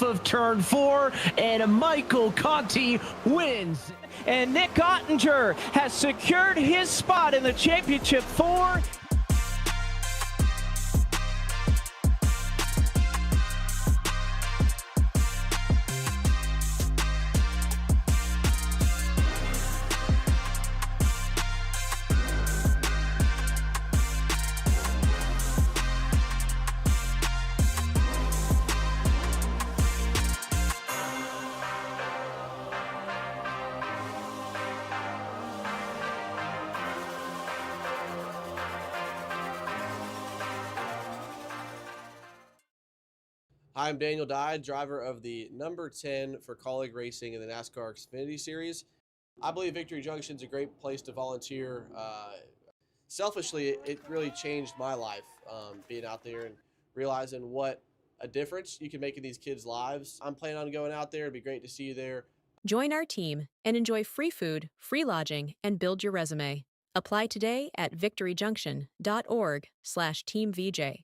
off of turn 4, and Michael Conti wins. And Nick Ottinger has secured his spot in the championship 4. Hi, I'm Daniel Dye, driver of the number 10 for colleague racing in the NASCAR Xfinity Series. I believe Victory Junction is a great place to volunteer. Selfishly, it really changed my life, being out there and realizing what a difference you can make in these kids' lives. I'm planning on going out there. It'd be great to see you there. Join our team and enjoy free food, free lodging, and build your resume. Apply today at victoryjunction.org/teamvj.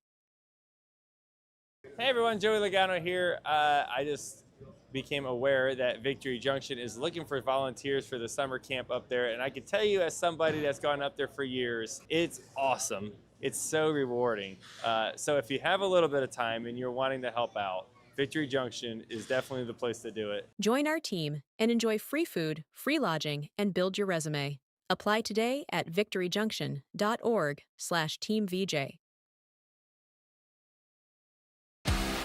Hey everyone, Joey Logano here. I just became aware that Victory Junction is looking for volunteers for the summer camp up there, and I can tell you as somebody that's gone up there for years, it's awesome. It's so rewarding. So if you have a little bit of time and you're wanting to help out, Victory Junction is definitely the place to do it. Join our team and enjoy free food, free lodging, and build your resume. Apply today at victoryjunction.org/teamvj.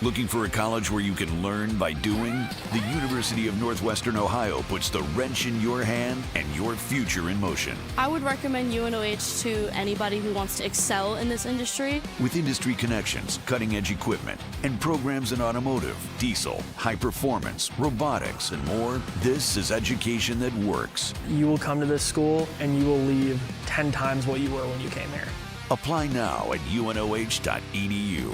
Looking for a college where you can learn by doing? The University of Northwestern Ohio puts the wrench in your hand and your future in motion. I would recommend UNOH to anybody who wants to excel in this industry. With industry connections, cutting-edge equipment, and programs in automotive, diesel, high performance, robotics, and more, this is education that works. You will come to this school and you will leave 10 times what you were when you came here. Apply now at unoh.edu.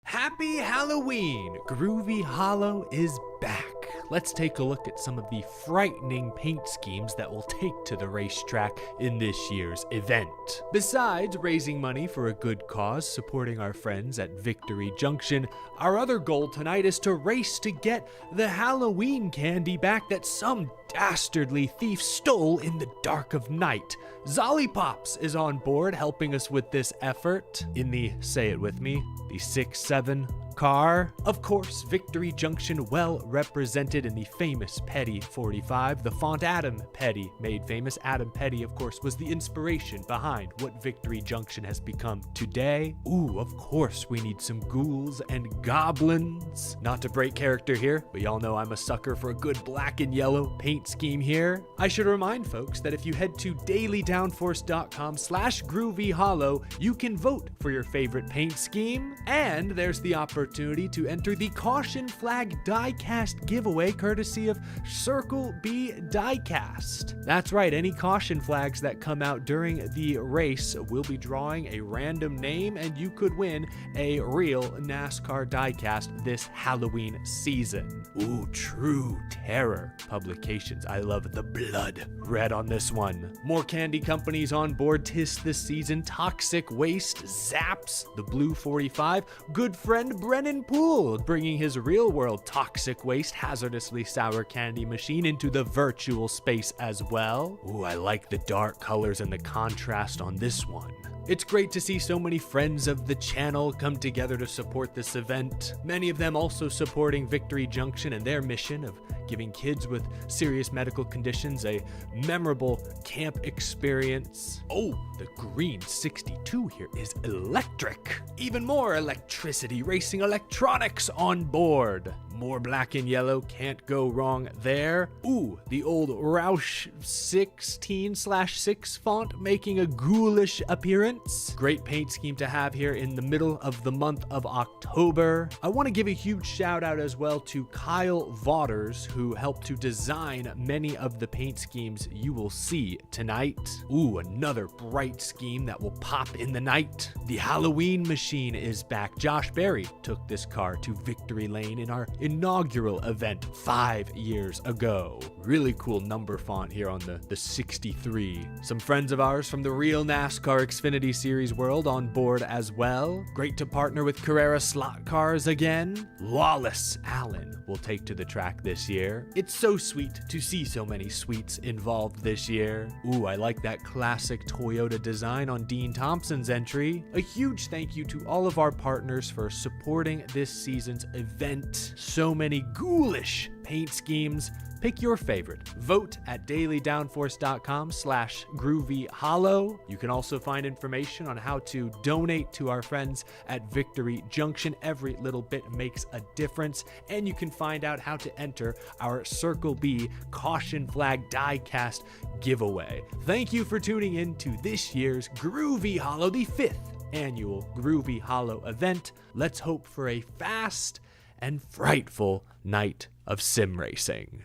Happy Halloween! Groovy Hollow is back. Let's take a look at some of the frightening paint schemes that we'll take to the racetrack in this year's event. Besides raising money for a good cause, supporting our friends at Victory Junction, our other goal tonight is to race to get the Halloween candy back that some dastardly thief stole in the dark of night. Zollipops is on board helping us with this effort in the, say it with me, the 6-7 car. Of course, Victory Junction well represented in the famous Petty 45, the font Adam Petty made famous. Adam Petty, of course, was the inspiration behind what Victory Junction has become today. Ooh, of course, we need some ghouls and goblins. Not to break character here, but y'all know I'm a sucker for a good black and yellow paint scheme here. I should remind folks that if you head to dailydownforce.com/groovyhollow, you can vote for your favorite paint scheme, and there's the opportunity to enter the Caution Flag Diecast giveaway courtesy of Circle B Diecast. That's right, any caution flags that come out during the race will be drawing a random name, and you could win a real NASCAR diecast this Halloween season. Ooh, True Terror Publications. I love the blood red on this one. More candy companies on board tis this season. Toxic Waste, Zaps, the Blue 45, good friend Brennan Poole bringing his real-world toxic waste hazardously sour candy machine into the virtual space as well. Ooh, I like the dark colors and the contrast on this one. It's great to see so many friends of the channel come together to support this event. Many of them also supporting Victory Junction and their mission of giving kids with serious medical conditions a memorable camp experience. Oh, the green 62 here is electric. Even more electricity, racing electronics on board. More black and yellow, can't go wrong there. Ooh, the old Roush 16/6 font making a ghoulish appearance. Great paint scheme to have here in the middle of the month of October. I want to give a huge shout out as well to Kyle Vaughters, who helped to design many of the paint schemes you will see tonight. Ooh, another bright scheme that will pop in the night. The Halloween machine is back. Josh Berry took this car to Victory Lane in our inaugural event 5 years ago. really cool number font here on the 63. Some friends of ours from the real NASCAR Xfinity Series world on board as well. Great to partner with Carrera Slot Cars again. Lawless Allen will take to the track this year. It's so sweet to see so many sweets involved this year. Ooh, I like that classic Toyota design on Dean Thompson's entry. A huge thank you to all of our partners for supporting this season's event. So many ghoulish paint schemes. Pick your favorite. Vote at dailydownforce.com/Groovy Hollow. You can also find information on how to donate to our friends at Victory Junction. Every little bit makes a difference. And you can find out how to enter our Circle B Caution Flag Diecast giveaway. Thank you for tuning in to this year's Groovy Hollow, the 5th annual Groovy Hollow event. Let's hope for a fast and frightful night of sim racing.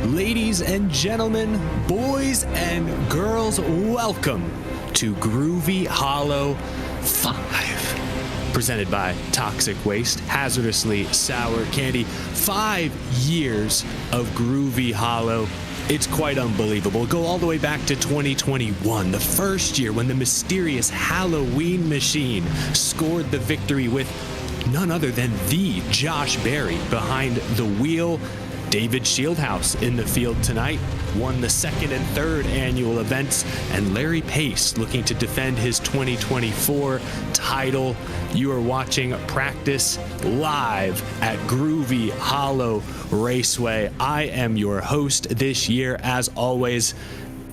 Ladies and gentlemen, boys and girls, welcome to Groovy Hollow 5. Presented by Toxic Waste, hazardously sour candy. 5 years of Groovy Hollow. It's quite unbelievable. Go all the way back to 2021, the first year when the mysterious Halloween machine scored the victory with none other than the Josh Berry behind the wheel. David Shieldhouse in the field tonight, won the 2nd and 3rd annual events, and Larry Pace looking to defend his 2024 title. You are watching practice live at Groovy Hollow Raceway. I am your host this year, as always,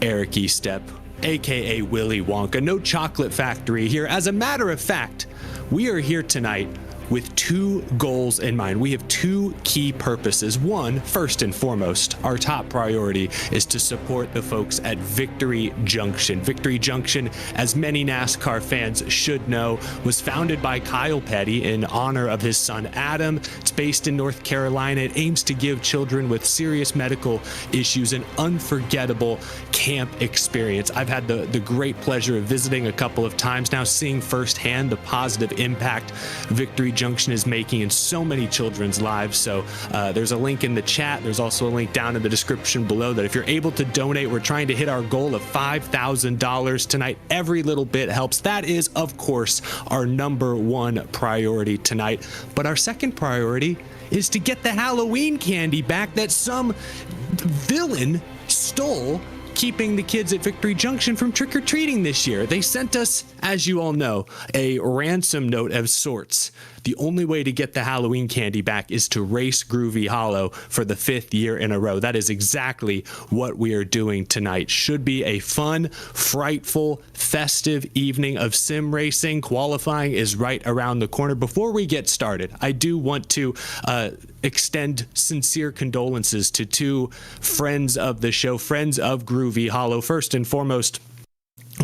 Eric Estep, aka Willy Wonka. No chocolate factory here. As a matter of fact, we are here tonight with 2 goals in mind. We have 2 key purposes. One, first and foremost, our top priority is to support the folks at Victory Junction. Victory Junction, as many NASCAR fans should know, was founded by Kyle Petty in honor of his son Adam. It's based in North Carolina. It aims to give children with serious medical issues an unforgettable camp experience. I've had the great pleasure of visiting a couple of times now, seeing firsthand the positive impact Victory Junction is making in so many children's lives. So there's a link in the chat. There's also a link down in the description below that if you're able to donate, we're trying to hit our goal of $5,000 tonight. Every little bit helps. That is, of course, our number 1 priority tonight. But our second priority is to get the Halloween candy back that some villain stole, keeping the kids at Victory Junction from trick-or-treating this year. They sent us, as you all know, a ransom note of sorts. The only way to get the Halloween candy back is to race Groovy Hollow for the 5th year in a row. That is exactly what we are doing tonight. Should be a fun, frightful, festive evening of sim racing. Qualifying is right around the corner. Before we get started, I do want to extend sincere condolences to 2 friends of the show, friends of Groovy Hollow. First and foremost,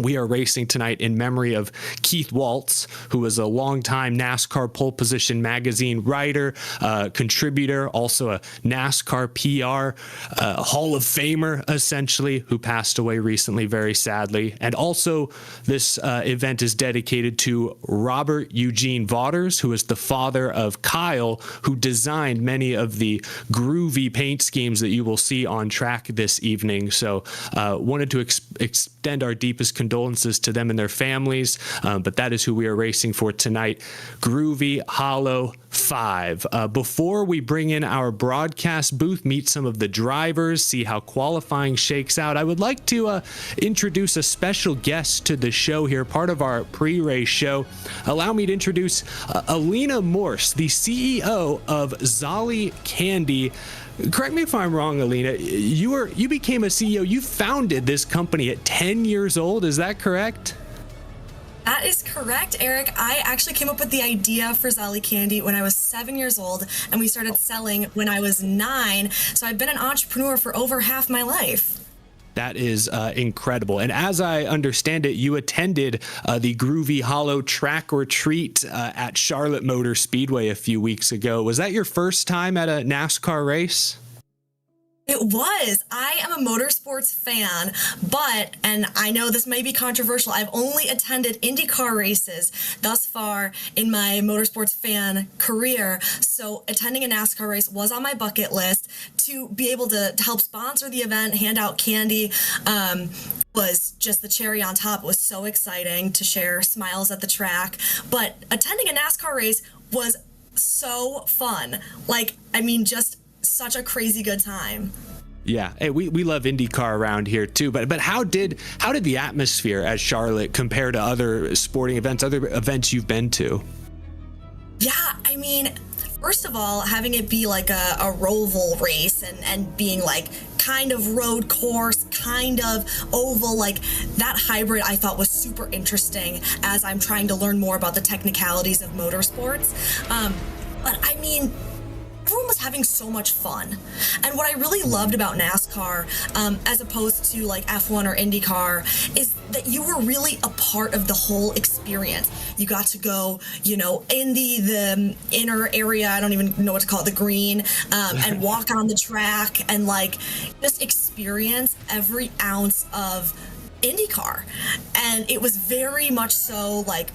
we are racing tonight in memory of Keith Waltz, who was a longtime NASCAR Pole Position magazine writer, contributor, also a NASCAR PR Hall of Famer, essentially, who passed away recently, very sadly. And also, this event is dedicated to Robert Eugene Vaughters, who is the father of Kyle, who designed many of the groovy paint schemes that you will see on track this evening. So, wanted to extend our deepest condolences to them and their families, but that is who we are racing for tonight. Groovy Hollow 5. Before we bring in our broadcast booth, meet some of the drivers, see how qualifying shakes out, I would like to introduce a special guest to the show here, part of our pre-race show. Allow me to introduce Alina Morse, the CEO of Zolly Candy. Correct me if I'm wrong, Alina. You became a CEO. You founded this company at 10 years old. Is that correct? That is correct, Eric. I actually came up with the idea for Zolly Candy when I was 7 years old, and we started selling when I was 9. So I've been an entrepreneur for over half my life. That is incredible. And as I understand it, you attended the Groovy Hollow track or treat at Charlotte Motor Speedway a few weeks ago. Was that your first time at a NASCAR race? It was. I am a motorsports fan, but, and I know this may be controversial, I've only attended IndyCar races thus far in my motorsports fan career. So attending a NASCAR race was on my bucket list. To be able to help sponsor the event, hand out candy, was just the cherry on top. It was so exciting to share smiles at the track. But attending a NASCAR race was so fun. Like, I mean, just such a crazy good time. Yeah, hey, we love IndyCar around here too. But how did the atmosphere at Charlotte compare to other sporting events, other events you've been to? Yeah, I mean, first of all, having it be like a roval race and being like kind of road course, kind of oval, like that hybrid I thought was super interesting as I'm trying to learn more about the technicalities of motorsports. But I mean, everyone was having so much fun. And what I really loved about NASCAR, as opposed to like F1 or IndyCar, is that you were really a part of the whole experience. You got to go, you know, in the inner area, I don't even know what to call it, the green, and walk on the track and like just experience every ounce of IndyCar. And it was very much so like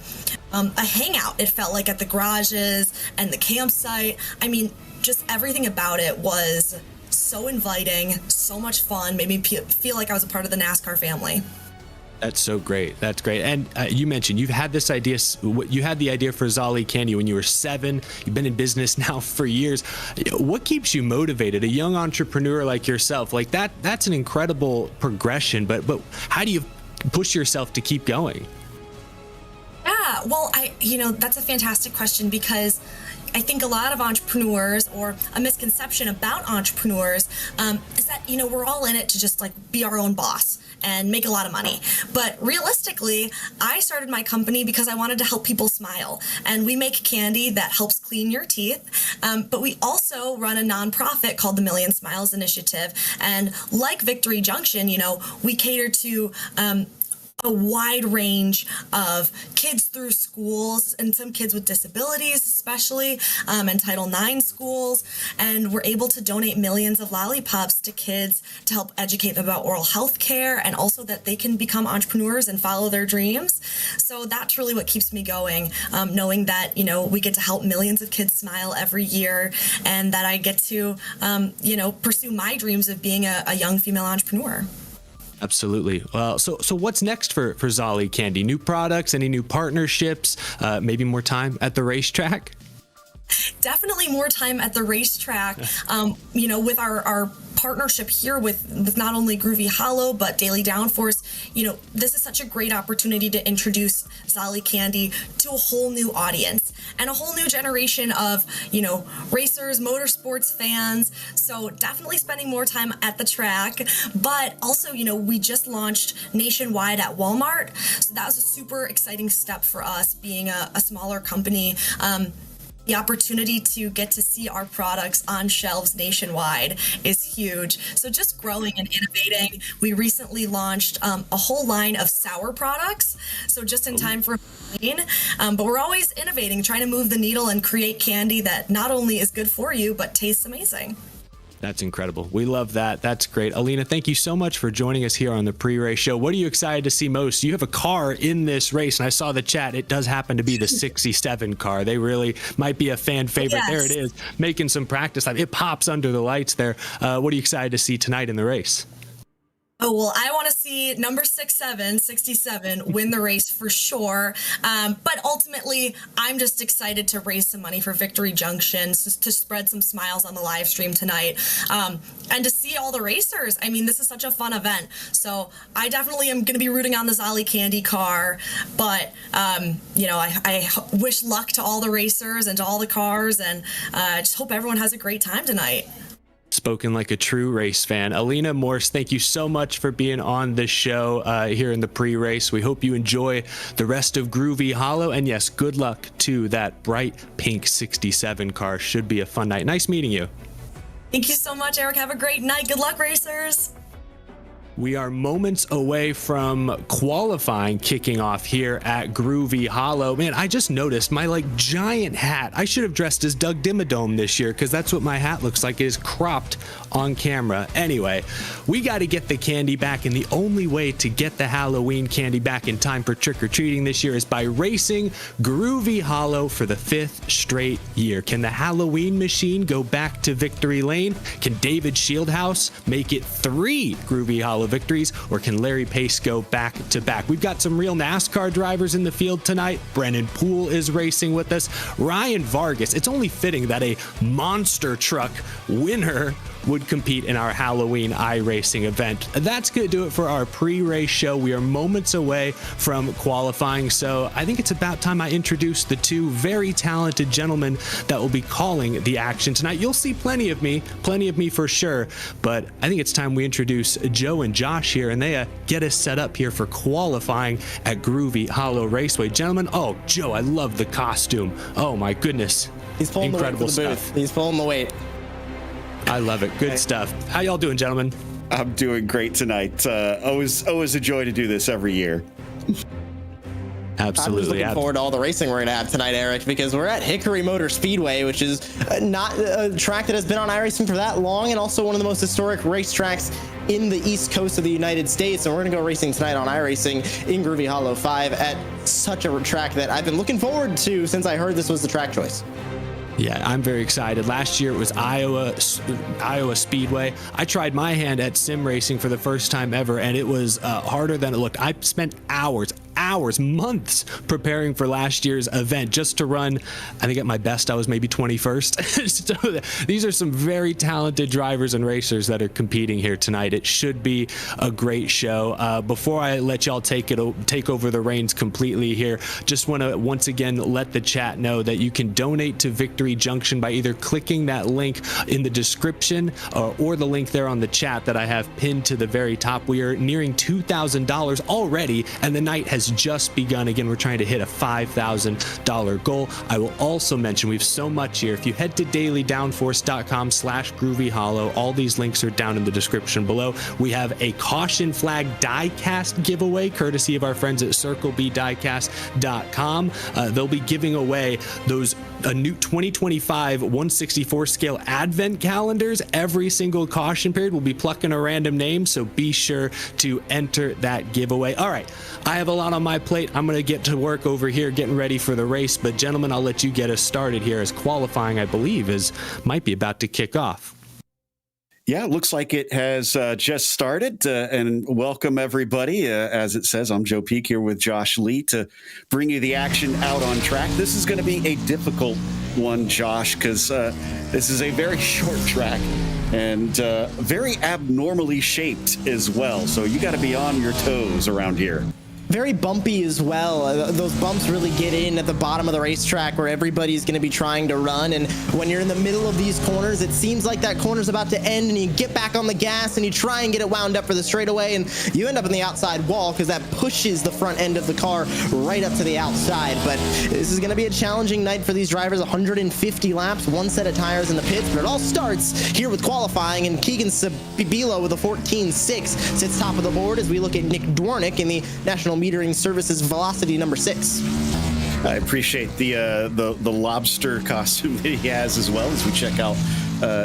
a hangout. It felt like at the garages and the campsite. I mean, just everything about it was so inviting, so much fun, made me feel like I was a part of the NASCAR family. That's so great. That's great. And you mentioned you've had this idea. You had the idea for Zolly Candy when you were 7. You've been in business now for years. What keeps you motivated? A young entrepreneur like yourself, like that's an incredible progression. But how do you push yourself to keep going? Yeah, well, that's a fantastic question, because I think a lot of entrepreneurs, or a misconception about entrepreneurs, is that, we're all in it to just like be our own boss and make a lot of money. But realistically, I started my company because I wanted to help people smile. And we make candy that helps clean your teeth. But we also run a nonprofit called the Million Smiles Initiative. And like Victory Junction, we cater to a wide range of kids through schools, and some kids with disabilities especially, and Title IX schools. And we're able to donate millions of lollipops to kids to help educate them about oral health care, and also that they can become entrepreneurs and follow their dreams. So that's really what keeps me going, knowing that, we get to help millions of kids smile every year, and that I get to, pursue my dreams of being a young female entrepreneur. Absolutely. Well, so what's next for Zolly Candy? New products, any new partnerships, maybe more time at the racetrack? Definitely more time at the racetrack. With our partnership here with not only Groovy Hollow, but Daily Downforce, this is such a great opportunity to introduce Zolly Candy to a whole new audience and a whole new generation of, racers, motorsports fans. So definitely spending more time at the track. But also, we just launched nationwide at Walmart. So that was a super exciting step for us, being a smaller company. The opportunity to get to see our products on shelves nationwide is huge. So just growing and innovating. We recently launched a whole line of sour products, so just in time for Halloween. But we're always innovating, trying to move the needle and create candy that not only is good for you, but tastes amazing. That's incredible. We love that. That's great. Alina, thank you so much for joining us here on the pre-race show. What are you excited to see most? You have a car in this race, and I saw the chat. It does happen to be the 67 car. They really might be a fan favorite. Yes. There it is, making some practice time. It pops under the lights there. What are you excited to see tonight in the race? Oh, well, I want to see number 67 win the race for sure. But ultimately, I'm just excited to raise some money for Victory Junction, to spread some smiles on the live stream tonight, and to see all the racers. I mean, this is such a fun event. So I definitely am going to be rooting on the Zolly Candy car. But, I wish luck to all the racers and to all the cars, and I just hope everyone has a great time tonight. Spoken like a true race fan. Alina Morse, thank you so much for being on the show here in the pre-race. We hope you enjoy the rest of Groovy Hollow. And yes, good luck to that bright pink 67 car. Should be a fun night. Nice meeting you. Thank you so much, Eric. Have a great night. Good luck, racers. We are moments away from qualifying kicking off here at Groovy Hollow. Man, I just noticed my giant hat. I should have dressed as Doug Dimmadome this year because that's what my hat looks like. It is cropped on camera. Anyway, we got to get the candy back, and the only way to get the Halloween candy back in time for trick-or-treating this year is by racing Groovy Hollow for the 5th straight year. Can the Halloween machine go back to victory lane? Can David Shieldhouse make it 3 Groovy Hollow victories, or can Larry Pace go back to back? We've got some real NASCAR drivers in the field tonight. Brennan Poole is racing with us. Ryan Vargas. It's only fitting that a monster truck winner would compete in our Halloween iRacing event. That's going to do it for our pre-race show. We are moments away from qualifying, so I think it's about time I introduce the 2 very talented gentlemen that will be calling the action tonight. You'll see plenty of me for sure, but I think it's time we introduce Joe and Josh here, and they get us set up here for qualifying at Groovy Hollow Raceway. Gentlemen, oh, Joe, I love the costume. Oh my goodness. He's pulling incredible the weight for the stuff. booth. He's pulling the weight. I love it. Good stuff. How y'all doing, gentlemen? I'm doing great tonight. Always a joy to do this every year. Absolutely. I'm just looking forward to all the racing we're going to have tonight, Eric, because we're at Hickory Motor Speedway, which is not a track that has been on iRacing for that long, and also one of the most historic racetracks in the East Coast of the United States. And we're going to go racing tonight on iRacing in Groovy Hollow 5 at such a track that I've been looking forward to since I heard this was the track choice. Yeah, I'm very excited. Last year it was Iowa Speedway. I tried my hand at sim racing for the first time ever, and it was harder than it looked. I spent hours, months preparing for last year's event just to run. I think at my best I was maybe 21st. So these are some very talented drivers and racers that are competing here tonight. It should be a great show. Before I let y'all take over the reins completely here, just want to once again let the chat know that you can donate to Victory Junction by either clicking that link in the description or the link there on the chat that I have pinned to the very top. We are nearing $2,000 already, and the night has just begun. Again, we're trying to hit a $5,000 goal. I will also mention we have so much here. If you head to dailydownforce.com/Groovy Hollow, all these links are down in the description below. We have a caution flag diecast giveaway courtesy of our friends at CircleBDiecast.com. They'll be giving away those new 2025 164 scale advent calendars. Every single caution period will be plucking a random name, so be sure to enter that giveaway. All right, I have a lot on my plate. I'm going to get to work over here getting ready for the race, but gentlemen, I'll let you get us started here as qualifying, I believe, might be about to kick off. Yeah, it looks like it has just started, and welcome everybody. As it says, I'm Joe Peak here with Josh Lee to bring you the action out on track. This is going to be a difficult one, Josh, because this is a very short track and very abnormally shaped as well. So you got to be on your toes around here. Very bumpy as well. Those bumps really get in at the bottom of the racetrack where everybody's going to be trying to run. And when you're in the middle of these corners, it seems like that corner's about to end, and you get back on the gas and you try and get it wound up for the straightaway, and you end up in the outside wall because that pushes the front end of the car right up to the outside. But this is going to be a challenging night for these drivers. 150 laps, one set of tires in the pits, but it all starts here with qualifying, and Keegan Sabilo with a 14.6 sits top of the board as we look at Nick Dwarnick in the National Metering Services Velocity number 6. I appreciate the lobster costume that he has as well as we check out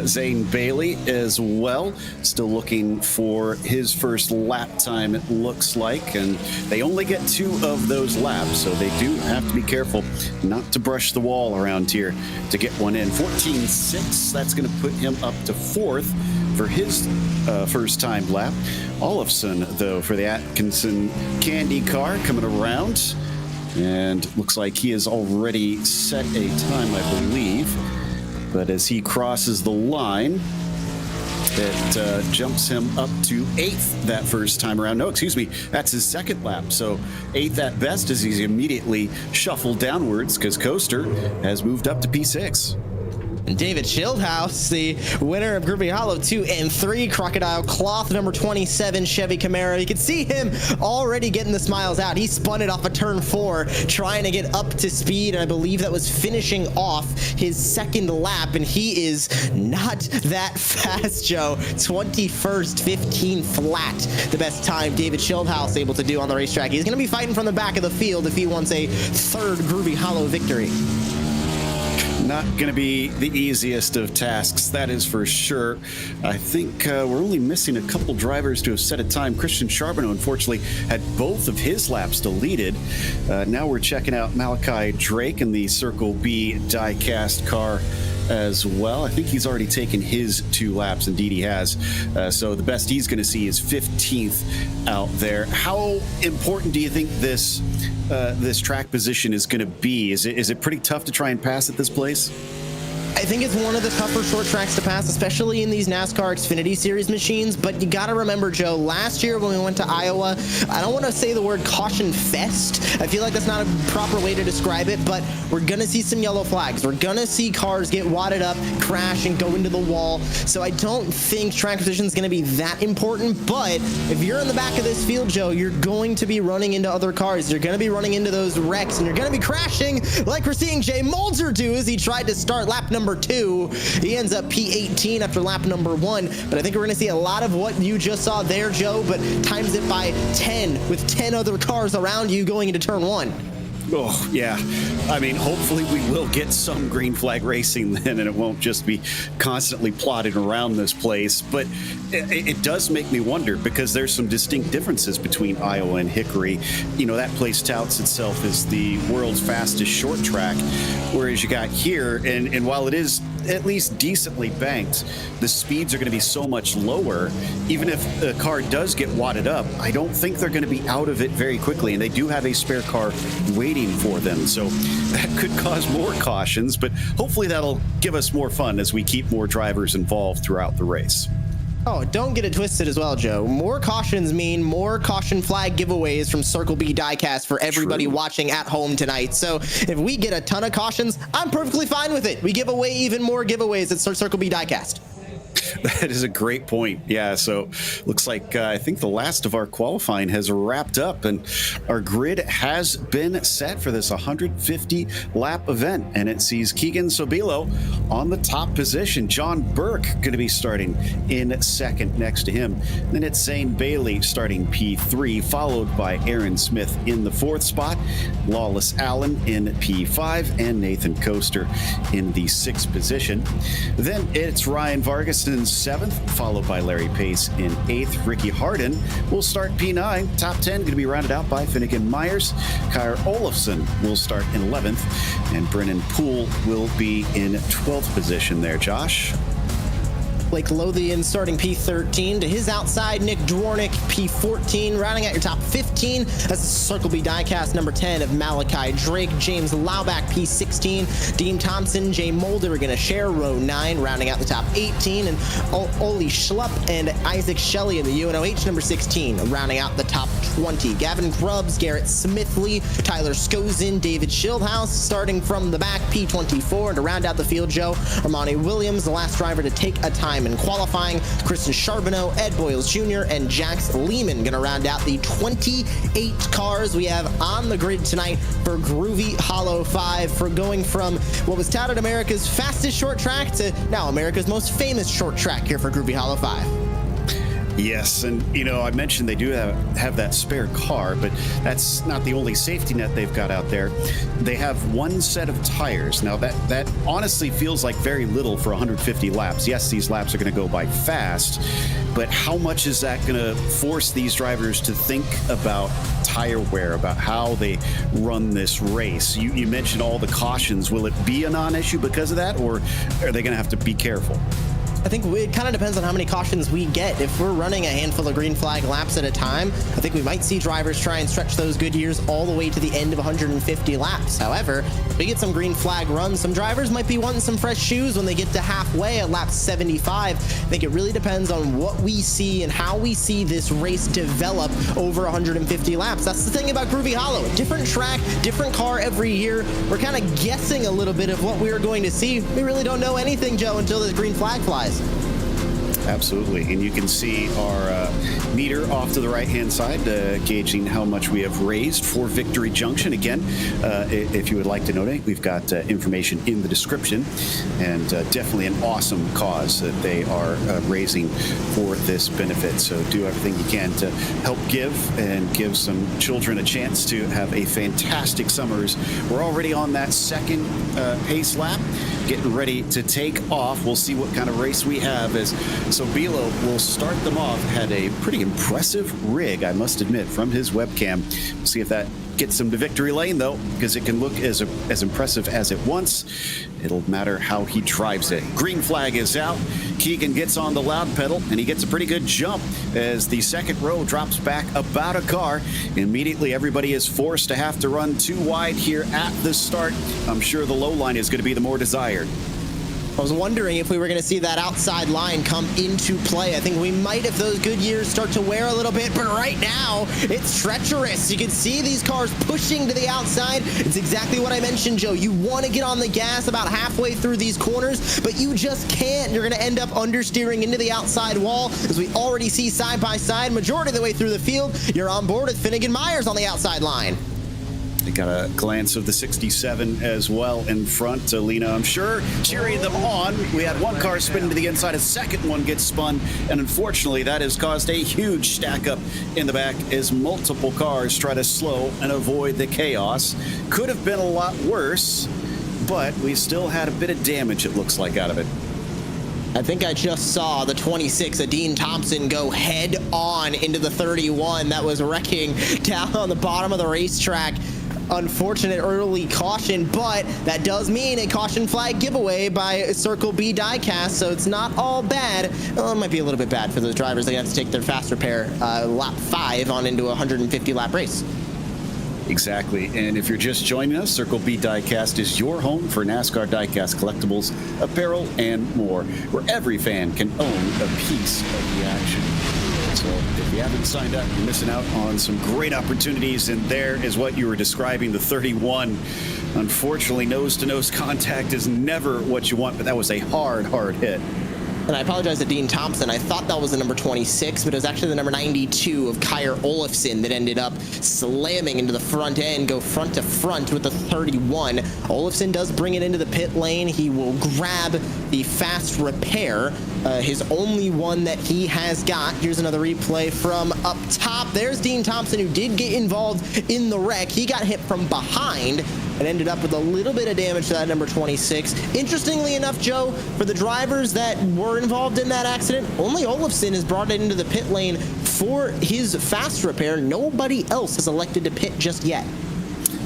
Zane Bailey as well. Still looking for his first lap time, it looks like, and they only get 2 of those laps, so they do have to be careful not to brush the wall around here to get one in. 14.6, that's going to put him up to 4th for his first time lap. Olafson, though, for the Atkinson Candy car coming around, and looks like he has already set a time, I believe. But as he crosses the line, it jumps him up to 8th that first time around. No, excuse me, that's his second lap. So 8th at best as he's immediately shuffled downwards because Coaster has moved up to P6. And David Schildhouse, the winner of Groovy Hollow 2 and 3, Crocodile Cloth number 27 Chevy Camaro. You can see him already getting the smiles out. He spun it off of turn 4, trying to get up to speed, and I believe that was finishing off his second lap, and he is not that fast, Joe. 21st, 15 flat, the best time David Schildhouse able to do on the racetrack. He's going to be fighting from the back of the field if he wants a third Groovy Hollow victory. Not going to be the easiest of tasks, that is for sure. I think we're only missing a couple drivers to have set a time. Christian Charbonneau, unfortunately, had both of his laps deleted. Now we're checking out Malachi Drake in the Circle B die-cast car as well. I think he's already taken his 2 laps. Indeed, he has. So the best he's going to see is 15th out there. How important do you think this track position is going to be? Is it pretty tough to try and pass at this place? I think it's one of the tougher short tracks to pass, especially in these NASCAR Xfinity Series machines. But you got to remember, Joe, last year when we went to Iowa, I don't want to say the word caution fest. I feel like that's not a proper way to describe it, but we're going to see some yellow flags. We're going to see cars get wadded up, crash, and go into the wall. So I don't think track position is going to be that important. But if you're in the back of this field, Joe, you're going to be running into other cars. You're going to be running into those wrecks, and you're going to be crashing like we're seeing Jay Mulder do as he tried to start lap number 2. He ends up P18 after lap number 1, but I think we're going to see a lot of what you just saw there, Joe, but times it by 10 with 10 other cars around you going into turn 1. Oh, yeah. I mean, hopefully we will get some green flag racing then, and it won't just be constantly plodding around this place. But it does make me wonder, because there's some distinct differences between Iowa and Hickory. You know, that place touts itself as the world's fastest short track, whereas you got here, and while it is at least decently banked, the speeds are going to be so much lower. Even if a car does get wadded up, I don't think they're going to be out of it very quickly, and they do have a spare car waiting for them, so that could cause more cautions, but hopefully that'll give us more fun as we keep more drivers involved throughout the race. Oh, don't get it twisted as well, Joe. More cautions mean more caution flag giveaways from Circle B Diecast for everybody watching at home tonight. So if we get a ton of cautions, I'm perfectly fine with it. We give away even more giveaways at Circle B Diecast. That is a great point. Yeah, so looks like I think the last of our qualifying has wrapped up, and our grid has been set for this 150 lap event, and it sees Keegan Sobilo on the top position. John Burke going to be starting in second next to him. Then it's Zane Bailey starting P3, followed by Aaron Smith in the 4th spot, Lawless Allen in P5, and Nathan Coaster in the 6th position. Then it's Ryan Vargas in 7th, followed by Larry Pace in 8th. Ricky Harden will start P9. Top 10 going to be rounded out by Finnegan Myers. Kyer Olafson will start in 11th, and Brennan Poole will be in 12th position there, Josh. Blake Lothian starting P13. To his outside, Nick Dwornik, P14. Rounding out your top 15, that's the Circle B Diecast number 10 of Malachi Drake. James Laubach, P16. Dean Thompson, Jay Mulder are going to share row 9, rounding out the top 18. And Oli Schlupp and Isaac Shelley in the UNOH number 16, rounding out the top 20. Gavin Grubbs, Garrett Smithley, Tyler Skozin, David Schildhouse starting from the back, P24. And to round out the field, Joe, Armani Williams, the last driver to take a time in qualifying. Kristen Charbonneau, Ed Boyles Jr., and Jax Lehman going to round out the 28 cars we have on the grid tonight for Groovy Hollow 5, for going from what was touted America's fastest short track to now America's most famous short track here for Groovy Hollow 5. Yes, and you know, I mentioned they do have that spare car, but that's not the only safety net they've got out there. They have one set of tires. Now that honestly feels like very little for 150 laps. Yes, these laps are going to go by fast, but how much is that going to force these drivers to think about tire wear, about how they run this race? You mentioned all the cautions. Will it be a non-issue because of that, or are they going to have to be careful? I think it kind of depends on how many cautions we get. If we're running a handful of green flag laps at a time, I think we might see drivers try and stretch those good years all the way to the end of 150 laps. However, if we get some green flag runs, some drivers might be wanting some fresh shoes when they get to halfway at lap 75. I think it really depends on what we see and how we see this race develop over 150 laps. That's the thing about Groovy Hollow. A different track, different car every year. We're kind of guessing a little bit of what we are going to see. We really don't know anything, Joe, until the green flag flies. Absolutely, and you can see our meter off to the right-hand side, gauging how much we have raised for Victory Junction. Again, if you would like to donate, we've got information in the description, and definitely an awesome cause that they are raising for this benefit. So do everything you can to help give and give some children a chance to have a fantastic summers. We're already on that second pace lap, getting ready to take off. We'll see what kind of race we have as Sobilo will start them off. Had a pretty impressive rig, I must admit, from his webcam. We'll see if that gets him to victory lane, though, because it can look as impressive as it wants. It'll matter how he drives it. Green flag is out. Keegan gets on the loud pedal, and he gets a pretty good jump as the second row drops back about a car. Immediately, everybody is forced to have to run too wide here at the start. I'm sure the low line is going to be the more desired. I was wondering if we were going to see that outside line come into play. I think we might if those good years start to wear a little bit, but right now it's treacherous. You can see these cars pushing to the outside. It's exactly what I mentioned, Joe. You want to get on the gas about halfway through these corners, but you just can't. You're going to end up understeering into the outside wall, as we already see side by side majority of the way through the field. You're on board with Finnegan Myers on the outside line. They got a glance of the 67 as well in front. Lena, I'm sure, cheering them on. We had one car spin to the inside, a second one gets spun, and unfortunately that has caused a huge stack up in the back as multiple cars try to slow and avoid the chaos. Could have been a lot worse, but we still had a bit of damage, it looks like, out of it. I think I just saw the 26, Dean Thompson, go head on into the 31 that was wrecking down on the bottom of the racetrack. Unfortunate early caution, but that does mean a caution flag giveaway by Circle B Diecast, so it's not all bad. Well, it might be a little bit bad for those drivers. They have to take their fast repair lap 5 on into a 150 lap race. Exactly, and if you're just joining us, Circle B Diecast is your home for NASCAR diecast collectibles, apparel, and more, where every fan can own a piece of the action. So if you haven't signed up, you're missing out on some great opportunities, and there is what you were describing, the 31. Unfortunately, nose-to-nose contact is never what you want, but that was a hard hit. And I apologize to Dean Thompson. I thought that was the number 26, but it was actually the number 92 of Kyer Olafson that ended up slamming into the front end, go front to front with the 31. Olafson does bring it into the pit lane. He will grab the fast repair, his only one that he has got. Here's another replay from up top. There's Dean Thompson, who did get involved in the wreck. He got hit from behind and ended up with a little bit of damage to that number 26. Interestingly enough, Joe, for the drivers that were involved in that accident, only Olafson has brought it into the pit lane for his fast repair. Nobody else has elected to pit just yet.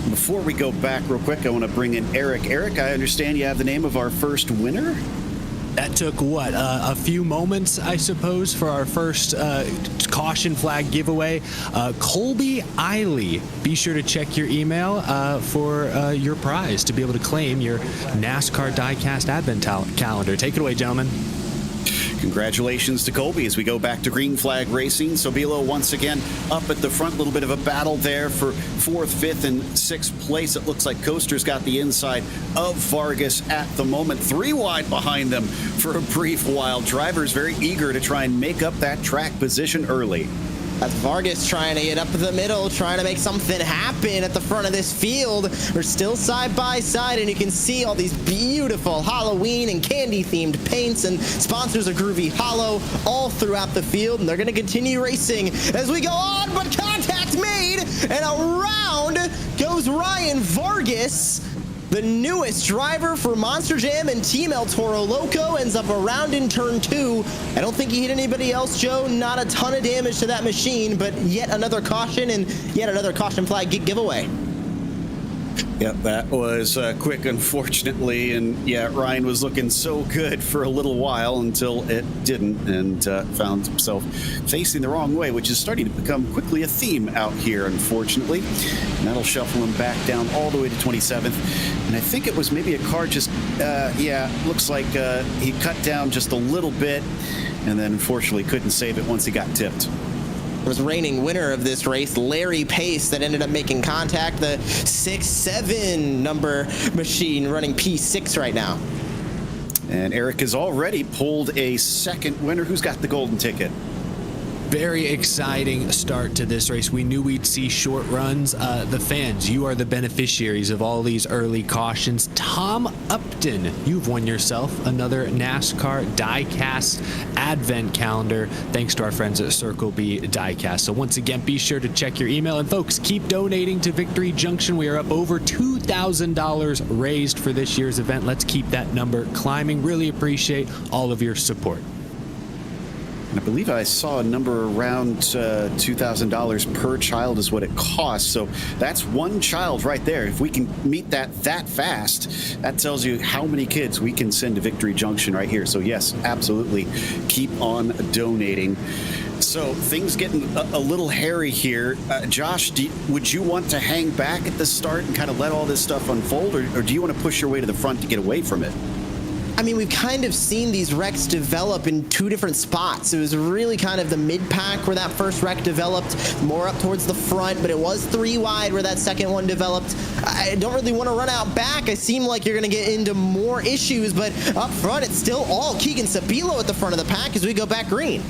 Before we go back real quick, I want to bring in Eric. Eric, I understand you have the name of our first winner? That took, what, a few moments, I suppose, for our first caution flag giveaway. Colby Eiley. Be sure to check your email for your prize to be able to claim your NASCAR Diecast Advent calendar. Take it away, gentlemen. Congratulations to Colby as we go back to green flag racing. Sobilo once again up at the front. A little bit of a battle there for 4th, 5th, and 6th place. It looks like Coaster's got the inside of Vargas at the moment. 3 wide behind them for a brief while. Drivers very eager to try and make up that track position early. That's Vargas trying to get up the middle, trying to make something happen at the front of this field. We're still side by side, and you can see all these beautiful Halloween and candy-themed paints and sponsors of Groovy Hollow all throughout the field, and they're going to continue racing as we go on, but contact made, and around goes Ryan Vargas. The newest driver for Monster Jam and Team El Toro Loco ends up around in turn 2. I don't think he hit anybody else, Joe. Not a ton of damage to that machine, but yet another caution and yet another caution flag giveaway. Yep, that was quick, unfortunately. And yeah, Ryan was looking so good for a little while until it didn't, and found himself facing the wrong way, which is starting to become quickly a theme out here, unfortunately. And that'll shuffle him back down all the way to 27th. And I think it was maybe a car just, looks like he cut down just a little bit, and then unfortunately couldn't save it once he got tipped. Was reigning winner of this race, Larry Pace, that ended up making contact. The 6-7 number machine running P6 right now. And Eric has already pulled a second winner. Who's got the golden ticket? Very exciting start to this race. We knew we'd see short runs. The fans, you are the beneficiaries of all these early cautions. Tom Upton, you've won yourself another NASCAR diecast advent calendar thanks to our friends at Circle B Diecast. So once again, be sure to check your email. And folks, keep donating to Victory Junction. We are up over $2,000 raised for this year's event. Let's keep that number climbing. Really appreciate all of your support. And I believe I saw a number around $2,000 per child is what it costs. So that's one child right there. If we can meet that fast, that tells you how many kids we can send to Victory Junction right here. So yes, absolutely, keep on donating. So things getting a little hairy here. Josh, would you want to hang back at the start and kind of let all this stuff unfold, or do you want to push your way to the front to get away from it? I mean, we've kind of seen these wrecks develop in two different spots. It was really kind of the mid-pack where that first wreck developed, more up towards the front, but it was 3 wide where that second one developed. I don't really want to run out back. I seem like you're going to get into more issues, but up front, it's still all Keegan Sabilo at the front of the pack as we go back green.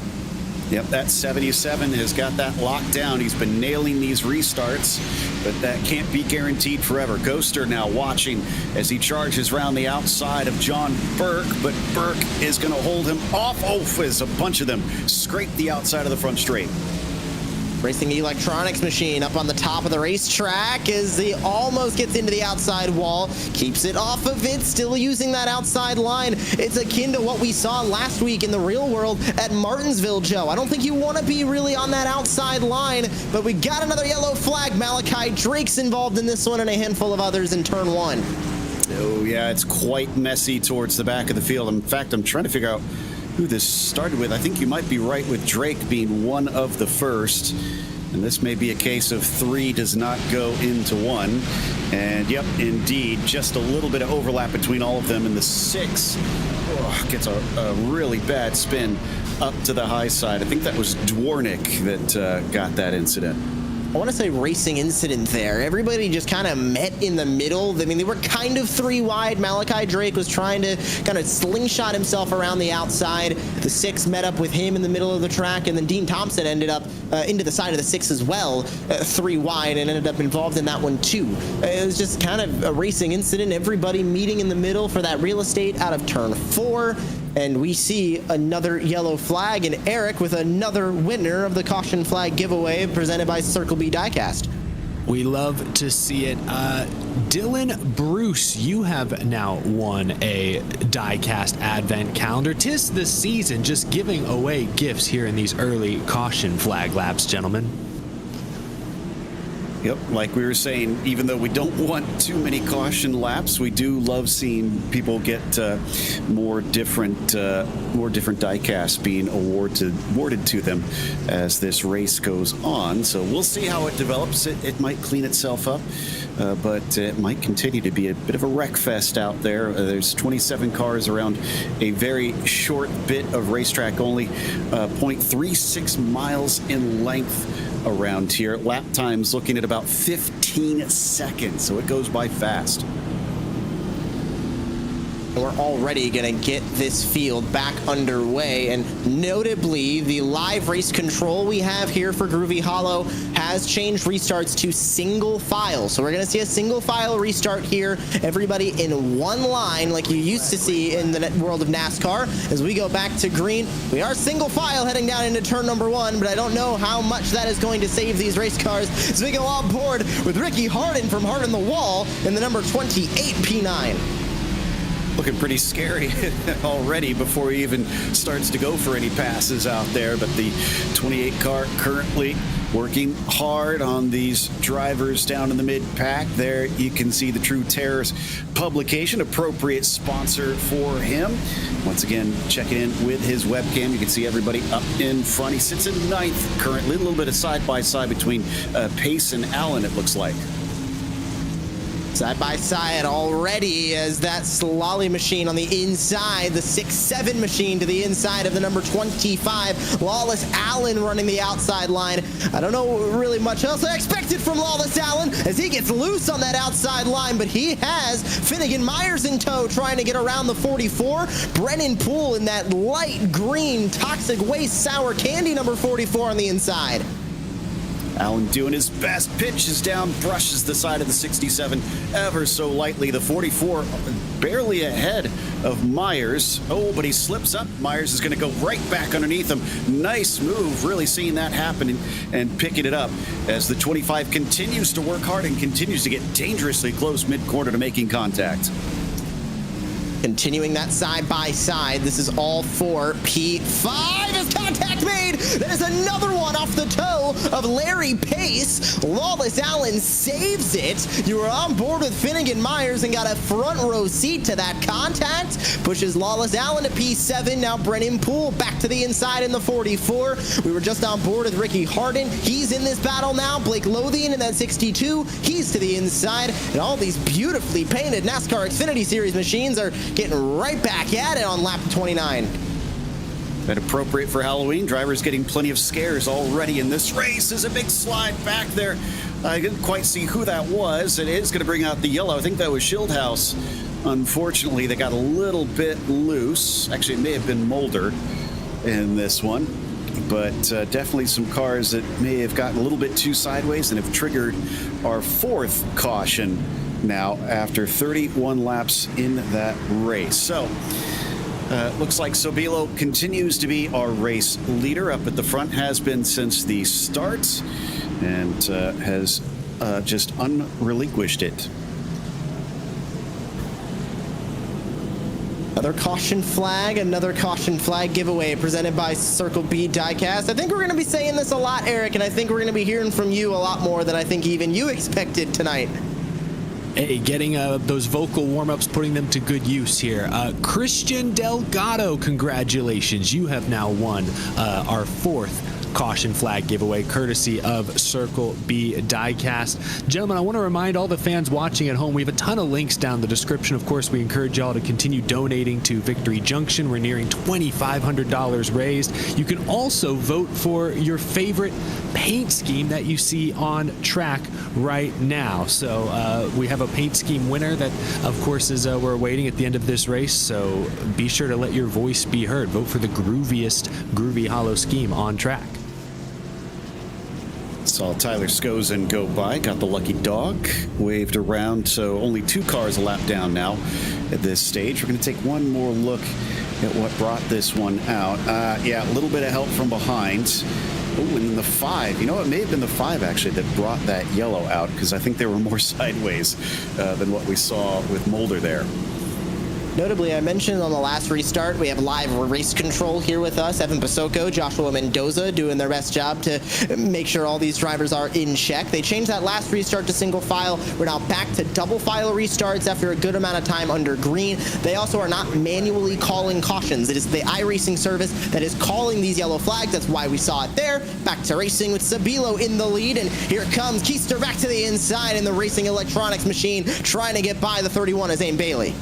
Yep, that 77 has got that locked down. He's been nailing these restarts, but that can't be guaranteed forever. Ghoster now watching as he charges around the outside of John Burke, but Burke is going to hold him off. Oh, as a bunch of them scrape the outside of the front straight. Racing Electronics machine up on the top of the racetrack as he almost gets into the outside wall, keeps it off of it, still using that outside line. It's akin to what we saw last week in the real world at Martinsville, Joe. I don't think you want to be really on that outside line, but we got another yellow flag. Malachi Drake's involved in this one and a handful of others in turn 1. Oh, yeah, it's quite messy towards the back of the field. In fact, I'm trying to figure out who this started with. I think you might be right with Drake being one of the first. And this may be a case of 3 does not go into 1. And yep, indeed, just a little bit of overlap between all of them. And the 6 gets a really bad spin up to the high side. I think that was Dwarnick that got that incident. I want to say racing incident there. Everybody just kind of met in the middle. I mean, they were kind of 3 wide. Malachi Drake was trying to kind of slingshot himself around the outside. The 6 met up with him in the middle of the track, and then Dean Thompson ended up into the side of the 6 as well, 3 wide, and ended up involved in that one too. It was just kind of a racing incident. Everybody meeting in the middle for that real estate out of turn 4. And we see another yellow flag, and Eric with another winner of the caution flag giveaway presented by Circle B Diecast. We love to see it. Dylan Bruce, you have now won a diecast advent calendar. 'Tis the season, just giving away gifts here in these early caution flag laps, gentlemen. Yep, like we were saying, even though we don't want too many caution laps, we do love seeing people get more different diecasts being awarded to them as this race goes on. So we'll see how it develops. It might clean itself up, but it might continue to be a bit of a wreck fest out there. There's 27 cars around a very short bit of racetrack, only 0.36 miles in length around here. Lap times looking at about 15 seconds, so it goes by fast. We're already going to get this field back underway, and notably the live race control we have here for Groovy Hollow has changed restarts to single file. So we're going to see a single file restart here, everybody in one line like you used to see in the world of NASCAR. As we go back to green, we are single file heading down into turn number 1, but I don't know how much that is going to save these race cars as we go on board with Ricky Harden from Hard on the Wall in the number 28 P9. Looking pretty scary already before he even starts to go for any passes out there. But the 28 car currently working hard on these drivers down in the mid-pack. There you can see the True Terrors publication, appropriate sponsor for him. Once again, checking in with his webcam. You can see everybody up in front. He sits in ninth currently, a little bit of side-by-side between Pace and Allen, it looks like. Side by side already as that Slolly machine on the inside, the 6-7 machine to the inside of the number 25. Lawless Allen running the outside line. I don't know really much else I expected from Lawless Allen as he gets loose on that outside line, but he has Finnegan Myers in tow trying to get around the 44. Brennan Poole in that light green toxic waste sour candy number 44 on the inside. Allen doing his best, pitches down, brushes the side of the 67 ever so lightly. The 44 barely ahead of Myers. Oh, but he slips up. Myers is going to go right back underneath him. Nice move, really seeing that happen and picking it up as the 25 continues to work hard and continues to get dangerously close mid-corner to making contact. Continuing that side by side, this is all for P5 as contact made. That is another one off the toe of Larry Pace. Lawless Allen saves it. You were on board with Finnegan Myers and got a front row seat to that contact. Pushes Lawless Allen to P7. Now Brennan Poole back to the inside in the 44. We were just on board with Ricky Harden. He's in this battle now. Blake Lothian in that 62. He's to the inside. And all these beautifully painted NASCAR Xfinity Series machines are getting right back at it on lap 29. That appropriate for Halloween. Drivers getting plenty of scares already in this race. Is a big slide back there. I didn't quite see who that was. It is going to bring out the yellow. I think that was Schildhaus. Unfortunately, they got a little bit loose. Actually, it may have been Mulder in this one. But definitely some cars that may have gotten a little bit too sideways and have triggered our fourth caution now after 31 laps in that race. So looks like Sobilo continues to be our race leader. Up at the front, has been since the start, and has just unrelinquished it. Another caution flag giveaway presented by Circle B Diecast. I think we're going to be saying this a lot, Eric, and I think we're going to be hearing from you a lot more than I think even you expected tonight. Hey, getting those vocal warm-ups, putting them to good use here. Christian Delgado, congratulations. You have now won our fourth caution flag giveaway courtesy of Circle B Diecast. Gentlemen, I want to remind all the fans watching at home, we have a ton of links down in the description. Of course, we encourage y'all to continue donating to Victory Junction. We're nearing $2,500 raised. You can also vote for your favorite paint scheme that you see on track right now. So we have a paint scheme winner that, of course, is we're awaiting at the end of this race. So be sure to let your voice be heard. Vote for the grooviest Groovy Hollow scheme on track. Saw Tyler Skozen go by, got the lucky dog, waved around, so only 2 cars a lap down now at this stage. We're going to take one more look at what brought this one out. Yeah, a little bit of help from behind. Oh, and then the 5. You know, it may have been the 5, actually, that brought that yellow out, because I think they were more sideways than what we saw with Mulder there. Notably, I mentioned on the last restart, we have live race control here with us. Evan Pasoko, Joshua Mendoza doing their best job to make sure all these drivers are in check. They changed that last restart to single file. We're now back to double file restarts after a good amount of time under green. They also are not manually calling cautions. It is the iRacing service that is calling these yellow flags. That's why we saw it there. Back to racing with Sabilo in the lead, and here comes Keister back to the inside in the racing electronics machine, trying to get by the 31 of Zane Bailey.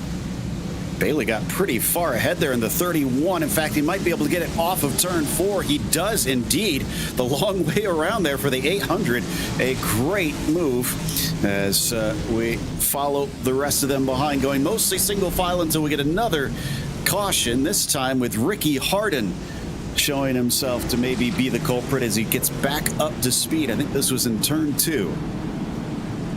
Bailey got pretty far ahead there in the 31. In fact, he might be able to get it off of turn 4. He does indeed. The long way around there for the 800. A great move as we follow the rest of them behind, going mostly single file until we get another caution, this time with Ricky Harden showing himself to maybe be the culprit as he gets back up to speed. I think this was in turn 2.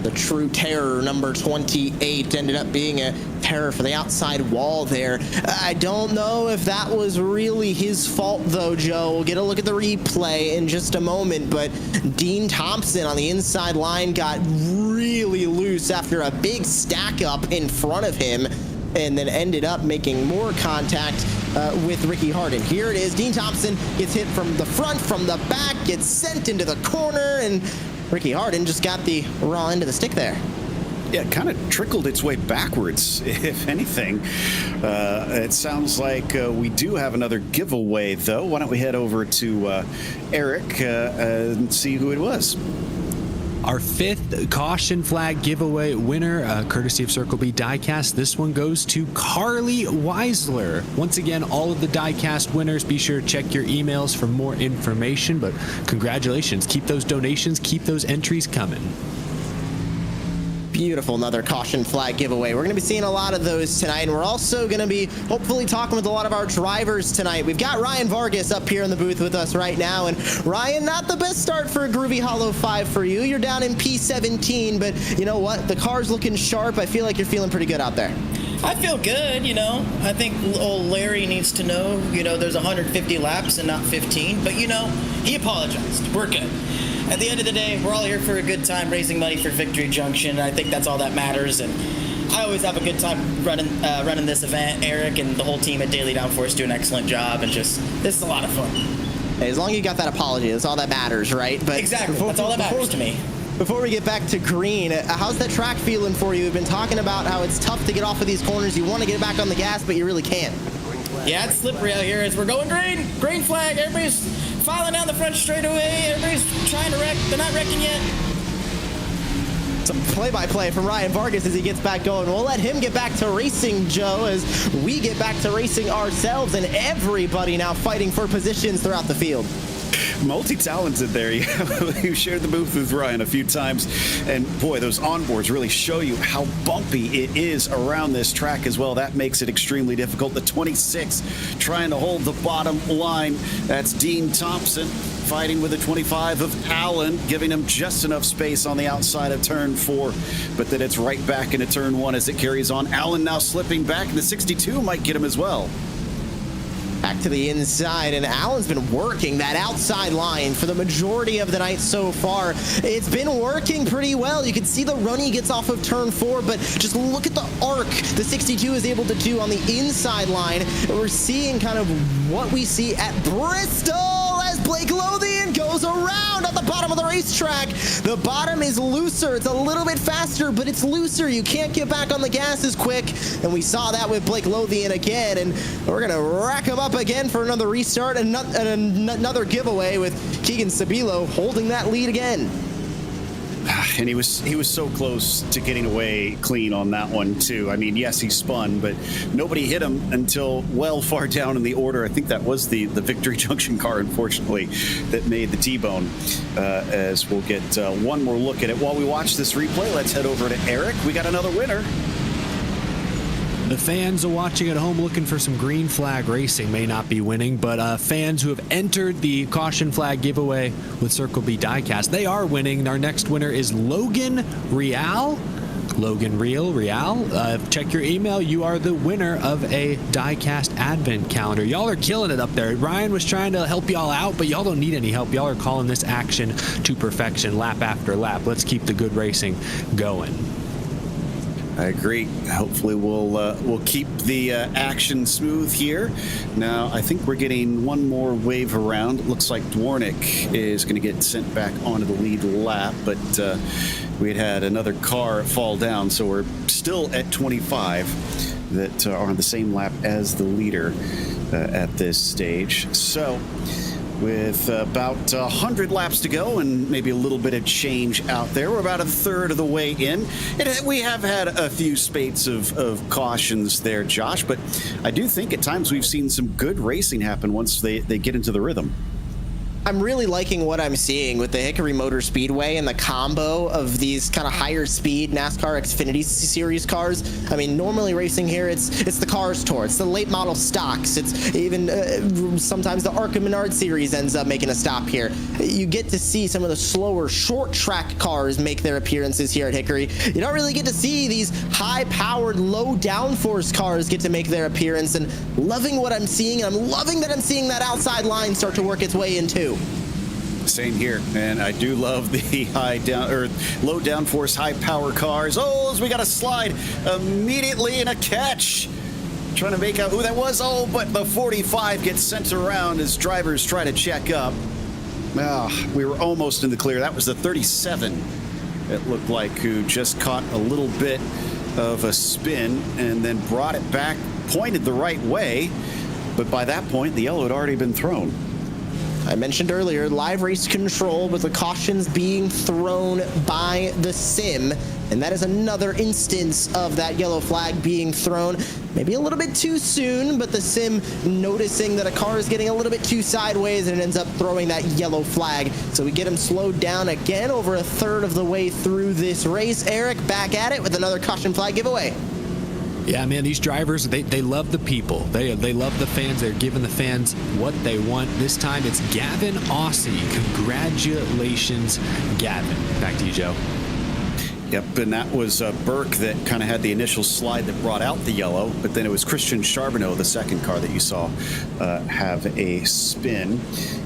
The True Terror, number 28, ended up being a terror for the outside wall there. I don't know if that was really his fault, though, Joe. We'll get a look at the replay in just a moment, but Dean Thompson on the inside line got really loose after a big stack up in front of him. and then ended up making more contact with Ricky Harden. Here it is. Dean Thompson gets hit from the front, from the back, gets sent into the corner, and Ricky Harden just got the raw end of the stick there. Yeah, it kind of trickled its way backwards, if anything. It sounds like we do have another giveaway, though. Why don't we head over to Eric and see who it was? Our 5th caution flag giveaway winner, courtesy of Circle B Diecast. This one goes to Carly Weisler. Once again, all of the Diecast winners, be sure to check your emails for more information, but congratulations. Keep those donations, keep those entries coming. Beautiful, another caution flag giveaway. We're going to be seeing a lot of those tonight, and we're also going to be hopefully talking with a lot of our drivers tonight. We've got Ryan Vargas up here in the booth with us right now, and Ryan, not the best start for a Groovy Hollow 5 for you. You're down in P17, but you know what? The car's looking sharp. I feel like you're feeling pretty good out there. I feel good, you know. I think old Larry needs to know, you know, there's 150 laps and not 15, but you know, he apologized. We're good. At the end of the day, we're all here for a good time, raising money for Victory Junction, and I think that's all that matters. And I always have a good time running this event. Eric and the whole team at Daily Downforce do an excellent job, and just, this is a lot of fun. Hey, as long as you got that apology, that's all that matters, right? But exactly, that's all that matters to me. Before we get back to green, how's that track feeling for you? We've been talking about how it's tough to get off of these corners. You want to get back on the gas, but you really can't. Yeah, it's slippery out here as we're going green. Green flag. Everybody's filing down the front straightaway. Everybody's trying to wreck. They're not wrecking yet. Some play-by-play from Ryan Vargas as he gets back going. We'll let him get back to racing, Joe, as we get back to racing ourselves, and everybody now fighting for positions throughout the field. Multi-talented there. You shared the booth with Ryan a few times, and boy, those onboards really show you how bumpy it is around this track as well. That makes it extremely difficult. The 26 trying to hold the bottom line. That's Dean Thompson fighting with the 25 of Allen, giving him just enough space on the outside of turn 4, but then it's right back into turn 1 as it carries on. Allen now slipping back, and the 62 might get him as well. Back to the inside, and Allen's been working that outside line for the majority of the night so far. It's been working pretty well. You can see the run he gets off of turn 4, but just look at the arc the 62 is able to do on the inside line. We're seeing kind of what we see at Bristol as Blake Lothian goes around at the bottom of the racetrack. The bottom is looser. It's a little bit faster, but it's looser. You can't get back on the gas as quick, and we saw that with Blake Lothian again, and we're going to rack him up again for another restart and another giveaway with Keegan Sabilo holding that lead again. And he was so close to getting away clean on that one too. I mean, yes, he spun, but nobody hit him until well far down in the order. I think that was the Victory Junction car, unfortunately, that made the T-bone. As we'll get one more look at it. While we watch this replay, let's head over to Eric. We got another winner. The fans are watching at home looking for some green flag racing may not be winning, but fans who have entered the caution flag giveaway with Circle B Diecast, they are winning. Our next winner is Logan Real. Logan Real. Check your email. You are the winner of a Diecast Advent calendar. Y'all are killing it up there. Ryan was trying to help y'all out, but y'all don't need any help. Y'all are calling this action to perfection, lap after lap. Let's keep the good racing going. I agree. Hopefully we'll keep the action smooth here. Now, I think we're getting one more wave around. It looks like Dwarnick is going to get sent back onto the lead lap, but we had another car fall down, so we're still at 25 that are on the same lap as the leader at this stage. So with about 100 laps to go and maybe a little bit of change out there, we're about a third of the way in. We have had a few spates of cautions there, Josh, but I do think at times we've seen some good racing happen once they get into the rhythm. I'm really liking what I'm seeing with the Hickory Motor Speedway and the combo of these kind of higher speed NASCAR Xfinity Series cars. I mean, normally racing here, it's the Cars Tour, it's the late model stocks, it's even sometimes the ARCA Menard Series ends up making a stop here. You get to see some of the slower short track cars make their appearances here at Hickory. You don't really get to see these high powered, low downforce cars get to make their appearance, and loving what I'm seeing. I'm loving that I'm seeing that outside line start to work its way in too. Same here, and I do love the low downforce, high power cars. Oh, we got a slide immediately and a catch. Trying to make out who that was. Oh, but the 45 gets sent around as drivers try to check up. We were almost in the clear. That was the 37, it looked like, who just caught a little bit of a spin and then brought it back, pointed the right way. But by that point, the yellow had already been thrown. I mentioned earlier, live race control with the cautions being thrown by the sim. And that is another instance of that yellow flag being thrown. Maybe a little bit too soon, but the sim noticing that a car is getting a little bit too sideways and it ends up throwing that yellow flag. So we get him slowed down again over a third of the way through this race. Eric back at it with another caution flag giveaway. Yeah, man, these drivers, they love the people. They love the fans. They're giving the fans what they want. This time it's Gavin Aussie. Congratulations, Gavin. Back to you, Joe. Yep, and that was Burke that kind of had the initial slide that brought out the yellow, but then it was Christian Charbonneau, the second car that you saw have a spin.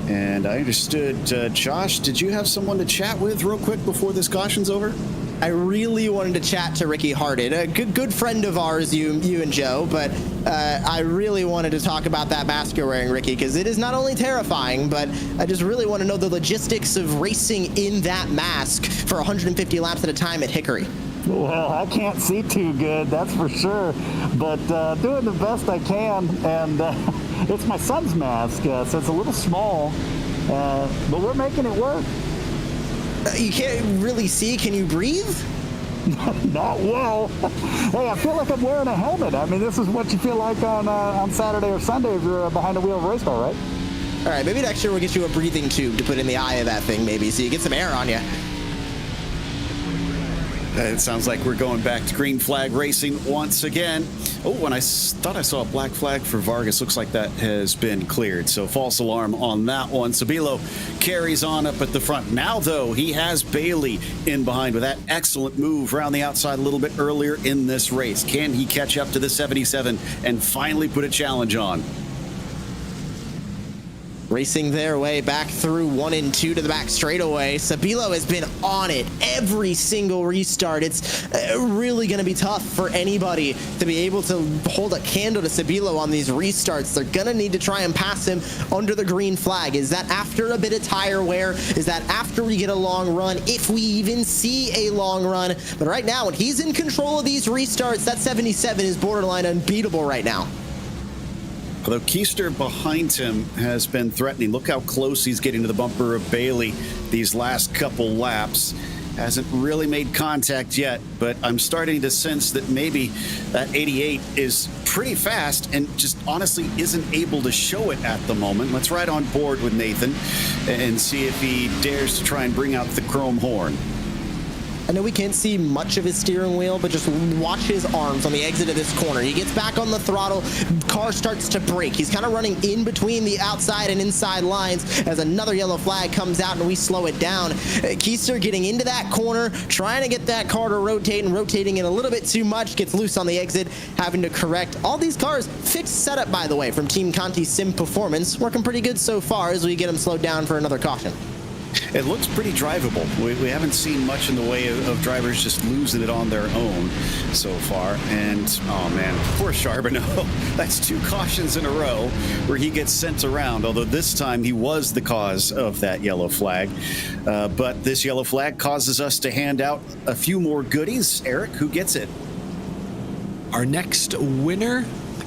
And I understood, Josh, did you have someone to chat with real quick before this caution's over? I really wanted to chat to Ricky Harden, a good friend of ours, you and Joe, but I really wanted to talk about that mask you're wearing, Ricky, because it is not only terrifying, but I just really want to know the logistics of racing in that mask for 150 laps at a time at Hickory. Well, I can't see too good, that's for sure, but doing the best I can, and it's my son's mask, so it's a little small, but we're making it work. You can't really see. Can you breathe? Not well. Hey, I feel like I'm wearing a helmet. I mean, this is what you feel like on Saturday or Sunday if you're behind the wheel of a race car, right? All right, maybe next year we'll get you a breathing tube to put in the eye of that thing, maybe, so you get some air on you. It sounds like we're going back to green flag racing once again. Oh, and I thought I saw a black flag for Vargas. Looks like that has been cleared. So false alarm on that one. Sabilo carries on up at the front. Now, though, he has Bailey in behind with that excellent move around the outside a little bit earlier in this race. Can he catch up to the 77 and finally put a challenge on? Racing their way back through 1 and 2 to the back straightaway. Sabilo has been on it every single restart. It's really going to be tough for anybody to be able to hold a candle to Sabilo on these restarts. They're going to need to try and pass him under the green flag. Is that after a bit of tire wear? Is that after we get a long run? If we even see a long run. But right now, when he's in control of these restarts, that 77 is borderline unbeatable right now. Although Keister behind him has been threatening. Look how close he's getting to the bumper of Bailey these last couple laps. Hasn't really made contact yet, but I'm starting to sense that maybe that 88 is pretty fast and just honestly isn't able to show it at the moment. Let's ride on board with Nathan and see if he dares to try and bring out the chrome horn. I know we can't see much of his steering wheel, but just watch his arms on the exit of this corner. He gets back on the throttle, car starts to brake. He's kind of running in between the outside and inside lines as another yellow flag comes out and we slow it down. Keister getting into that corner, trying to get that car to rotate and rotating it a little bit too much, gets loose on the exit, having to correct. All these cars, fixed setup, by the way, from Team Conti Sim Performance. Working pretty good so far as we get them slowed down for another caution. It looks pretty drivable. We haven't seen much in the way of drivers just losing it on their own so far. And, oh man, poor Charbonneau. That's 2 cautions in a row where he gets sent around, although this time he was the cause of that yellow flag. But this yellow flag causes us to hand out a few more goodies. Eric, who gets it? Our next winner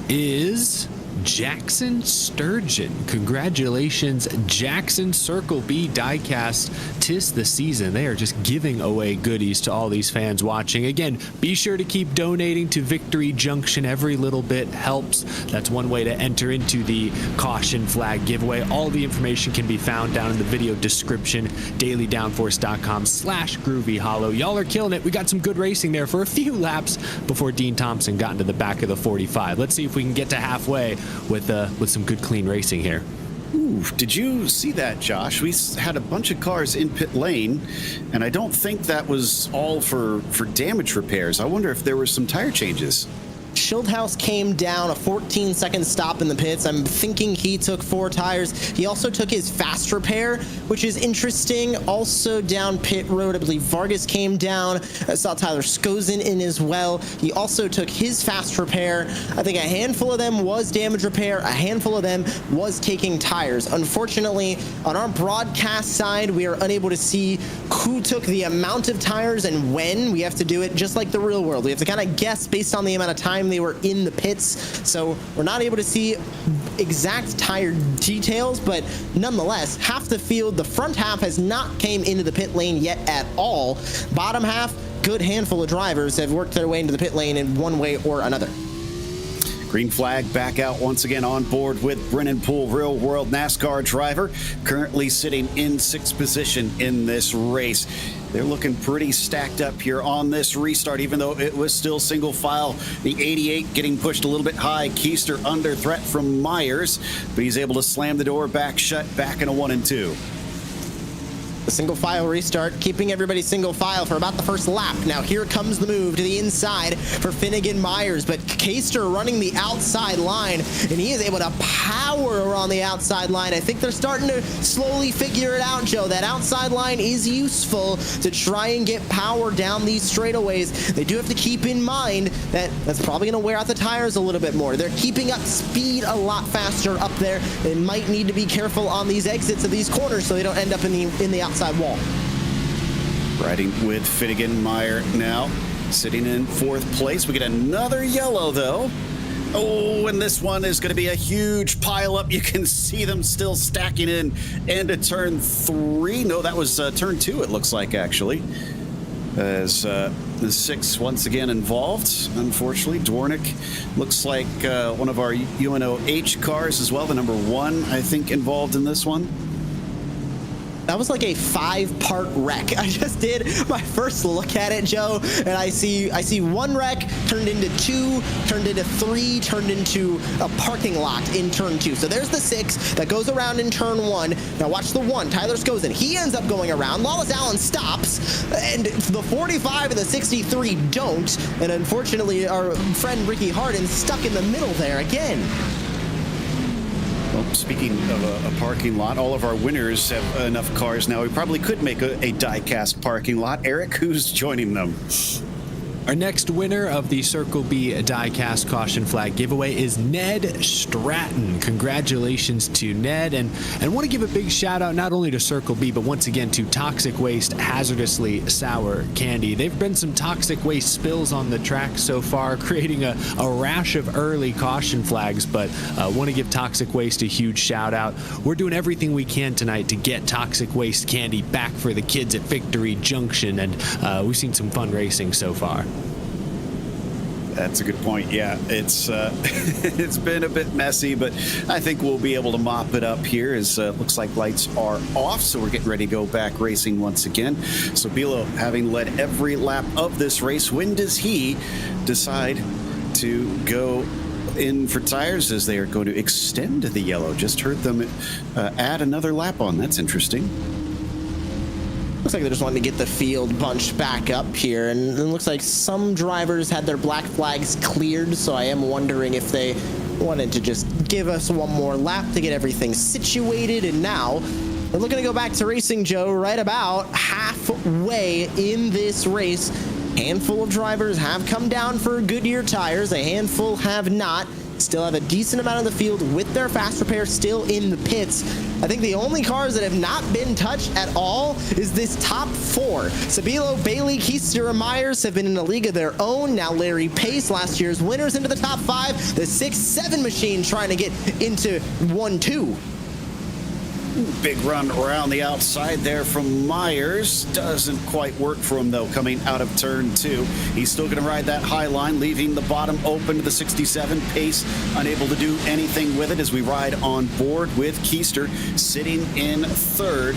is Jackson Sturgeon. Congratulations, Jackson. Circle B diecast. 'Tis the season. They are just giving away goodies to all these fans watching. Again, be sure to keep donating to Victory Junction. Every little bit helps. That's one way to enter into the caution flag giveaway. All the information can be found down in the video description. dailydownforce.com/Groovy Hollow. Y'all are killing it. We got some good racing there for a few laps before Dean Thompson got into the back of the 45. Let's see if we can get to halfway with some good clean racing here. Ooh, did you see that, Josh? We had a bunch of cars in pit lane, and I don't think that was all for damage repairs. I wonder if there were some tire changes. Schildhaus came down, a 14-second stop in the pits. I'm thinking he took 4 tires. He also took his fast repair, which is interesting. Also down pit road, I believe Vargas came down. I saw Tyler Skozen in as well. He also took his fast repair. I think a handful of them was damage repair. A handful of them was taking tires. Unfortunately, on our broadcast side, we are unable to see who took the amount of tires and when. We have to do it just like the real world. We have to kind of guess based on the amount of time they were in the pits. So we're not able to see exact tire details, but nonetheless, half the field, the front half has not came into the pit lane yet at all. Bottom half, good handful of drivers have worked their way into the pit lane in one way or another. Green flag back out once again on board with Brennan Poole, real world NASCAR driver, currently sitting in 6th position in this race. They're looking pretty stacked up here on this restart, even though it was still single file. The 88 getting pushed a little bit high. Keister under threat from Myers, but he's able to slam the door back shut, back in a 1 and 2. The single file restart, keeping everybody single file for about the first lap. Now here comes the move to the inside for Finnegan Myers, but Keister running the outside line, and he is able to power around the outside line. I think they're starting to slowly figure it out, Joe. That outside line is useful to try and get power down these straightaways. They do have to keep in mind that that's probably going to wear out the tires a little bit more. They're keeping up speed a lot faster up there. They might need to be careful on these exits of these corners so they don't end up in the outside wall. Riding with Finnegan Meyer now, sitting in 4th place. We get another yellow though. Oh, and this one is going to be a huge pile up. You can see them still stacking in into turn 3. No, that was turn 2, it looks like, actually. As the 6 once again involved. Unfortunately, Dwornik looks like one of our UNO-H cars as well. The number 1, I think, involved in this one. That was like a 5-part wreck. I just did my first look at it, Joe, and I see 1 wreck turned into 2, turned into 3, turned into a parking lot in turn 2. So there's the 6 that goes around in turn 1. Now watch the 1. Tyler Skozen. He ends up going around. Lawless Allen stops, and the 45 and the 63 don't. And unfortunately, our friend Ricky Harden stuck in the middle there again. Well, speaking of a parking lot, all of our winners have enough cars now. We probably could make a die-cast parking lot. Eric, who's joining them? Our next winner of the Circle B die-cast caution flag giveaway is Ned Stratton. Congratulations to Ned, and want to give a big shout out not only to Circle B, but once again to Toxic Waste Hazardously Sour Candy. There've been some toxic waste spills on the track so far, creating a rash of early caution flags, but want to give Toxic Waste a huge shout out. We're doing everything we can tonight to get Toxic Waste Candy back for the kids at Victory Junction, and we've seen some fun racing so far. That's a good point. Yeah, it's it's been a bit messy, but I think we'll be able to mop it up here as looks like lights are off, so we're getting ready to go back racing once again. So Bilo, having led every lap of this race, when does he decide to go in for tires as they are going to extend the yellow? Just heard them add another lap on. That's interesting. Looks like they're just wanting to get the field bunched back up here, and it looks like some drivers had their black flags cleared, so I am wondering if they wanted to just give us one more lap to get everything situated. And now we're looking to go back to racing, Joe, right about halfway in this race. Handful of drivers have come down for Goodyear tires, a handful have not. Still have a decent amount of the field with their fast repair still in the pits. I think the only cars that have not been touched at all is this top 4. Sabilo, Bailey, Keister, and Myers have been in a league of their own. Now Larry Pace, last year's winners, into the top 5. The 6-7 machine trying to get into 1-2. Big run around the outside there from Myers. Doesn't quite work for him, though, coming out of turn 2. He's still going to ride that high line, leaving the bottom open to the 67. Pace unable to do anything with it as we ride on board with Keister sitting in 3rd.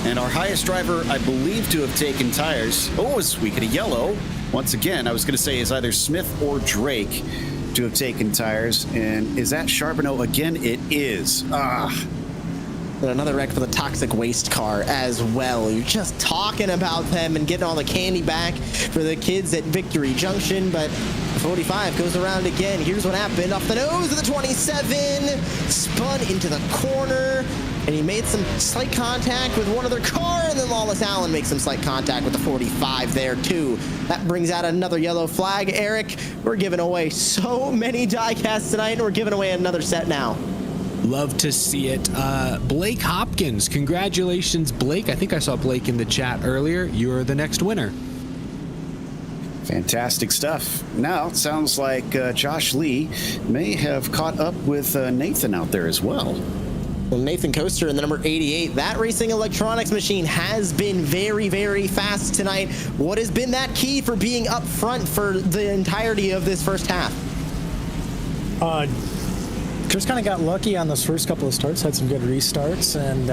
And our highest driver, I believe, to have taken tires. Oh, is we get a yellow. Once again, I was going to say is either Smith or Drake to have taken tires. And is that Charbonneau again? It is. And another wreck for the Toxic Waste car as well. You're just talking about them and getting all the candy back for the kids at Victory Junction, but 45 goes around again. Here's what happened. Off the nose of the 27, spun into the corner, and he made some slight contact with one other car, and then Lawless Allen makes some slight contact with the 45 there too. That brings out another yellow flag. Eric, we're giving away so many diecasts tonight, and we're giving away another set now. Love to see it. Blake Hopkins, congratulations, Blake. I think I saw Blake in the chat earlier. You're the next winner. Fantastic stuff. Now, it sounds like Josh Lee may have caught up with Nathan out there as well. Well, Nathan Coaster in the number 88. That racing electronics machine has been very, very fast tonight. What has been that key for being up front for the entirety of this first half? Just kind of got lucky on those first couple of starts, had some good restarts, and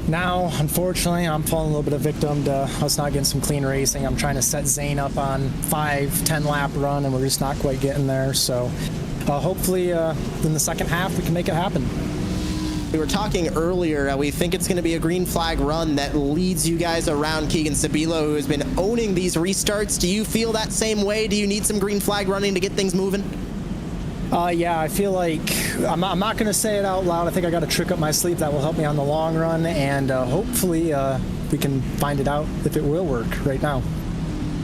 now, unfortunately, I'm falling a little bit of victim to us not getting some clean racing. I'm trying to set Zane up on 5-10 lap run, and we're just not quite getting there. So hopefully in the second half, we can make it happen. We were talking earlier, we think it's going to be a green flag run that leads you guys around Keegan Sabilo, who has been owning these restarts. Do you feel that same way? Do you need some green flag running to get things moving? Yeah, I feel like I'm not going to say it out loud. I think I got a trick up my sleeve that will help me on the long run, and hopefully we can find it out if it will work right now.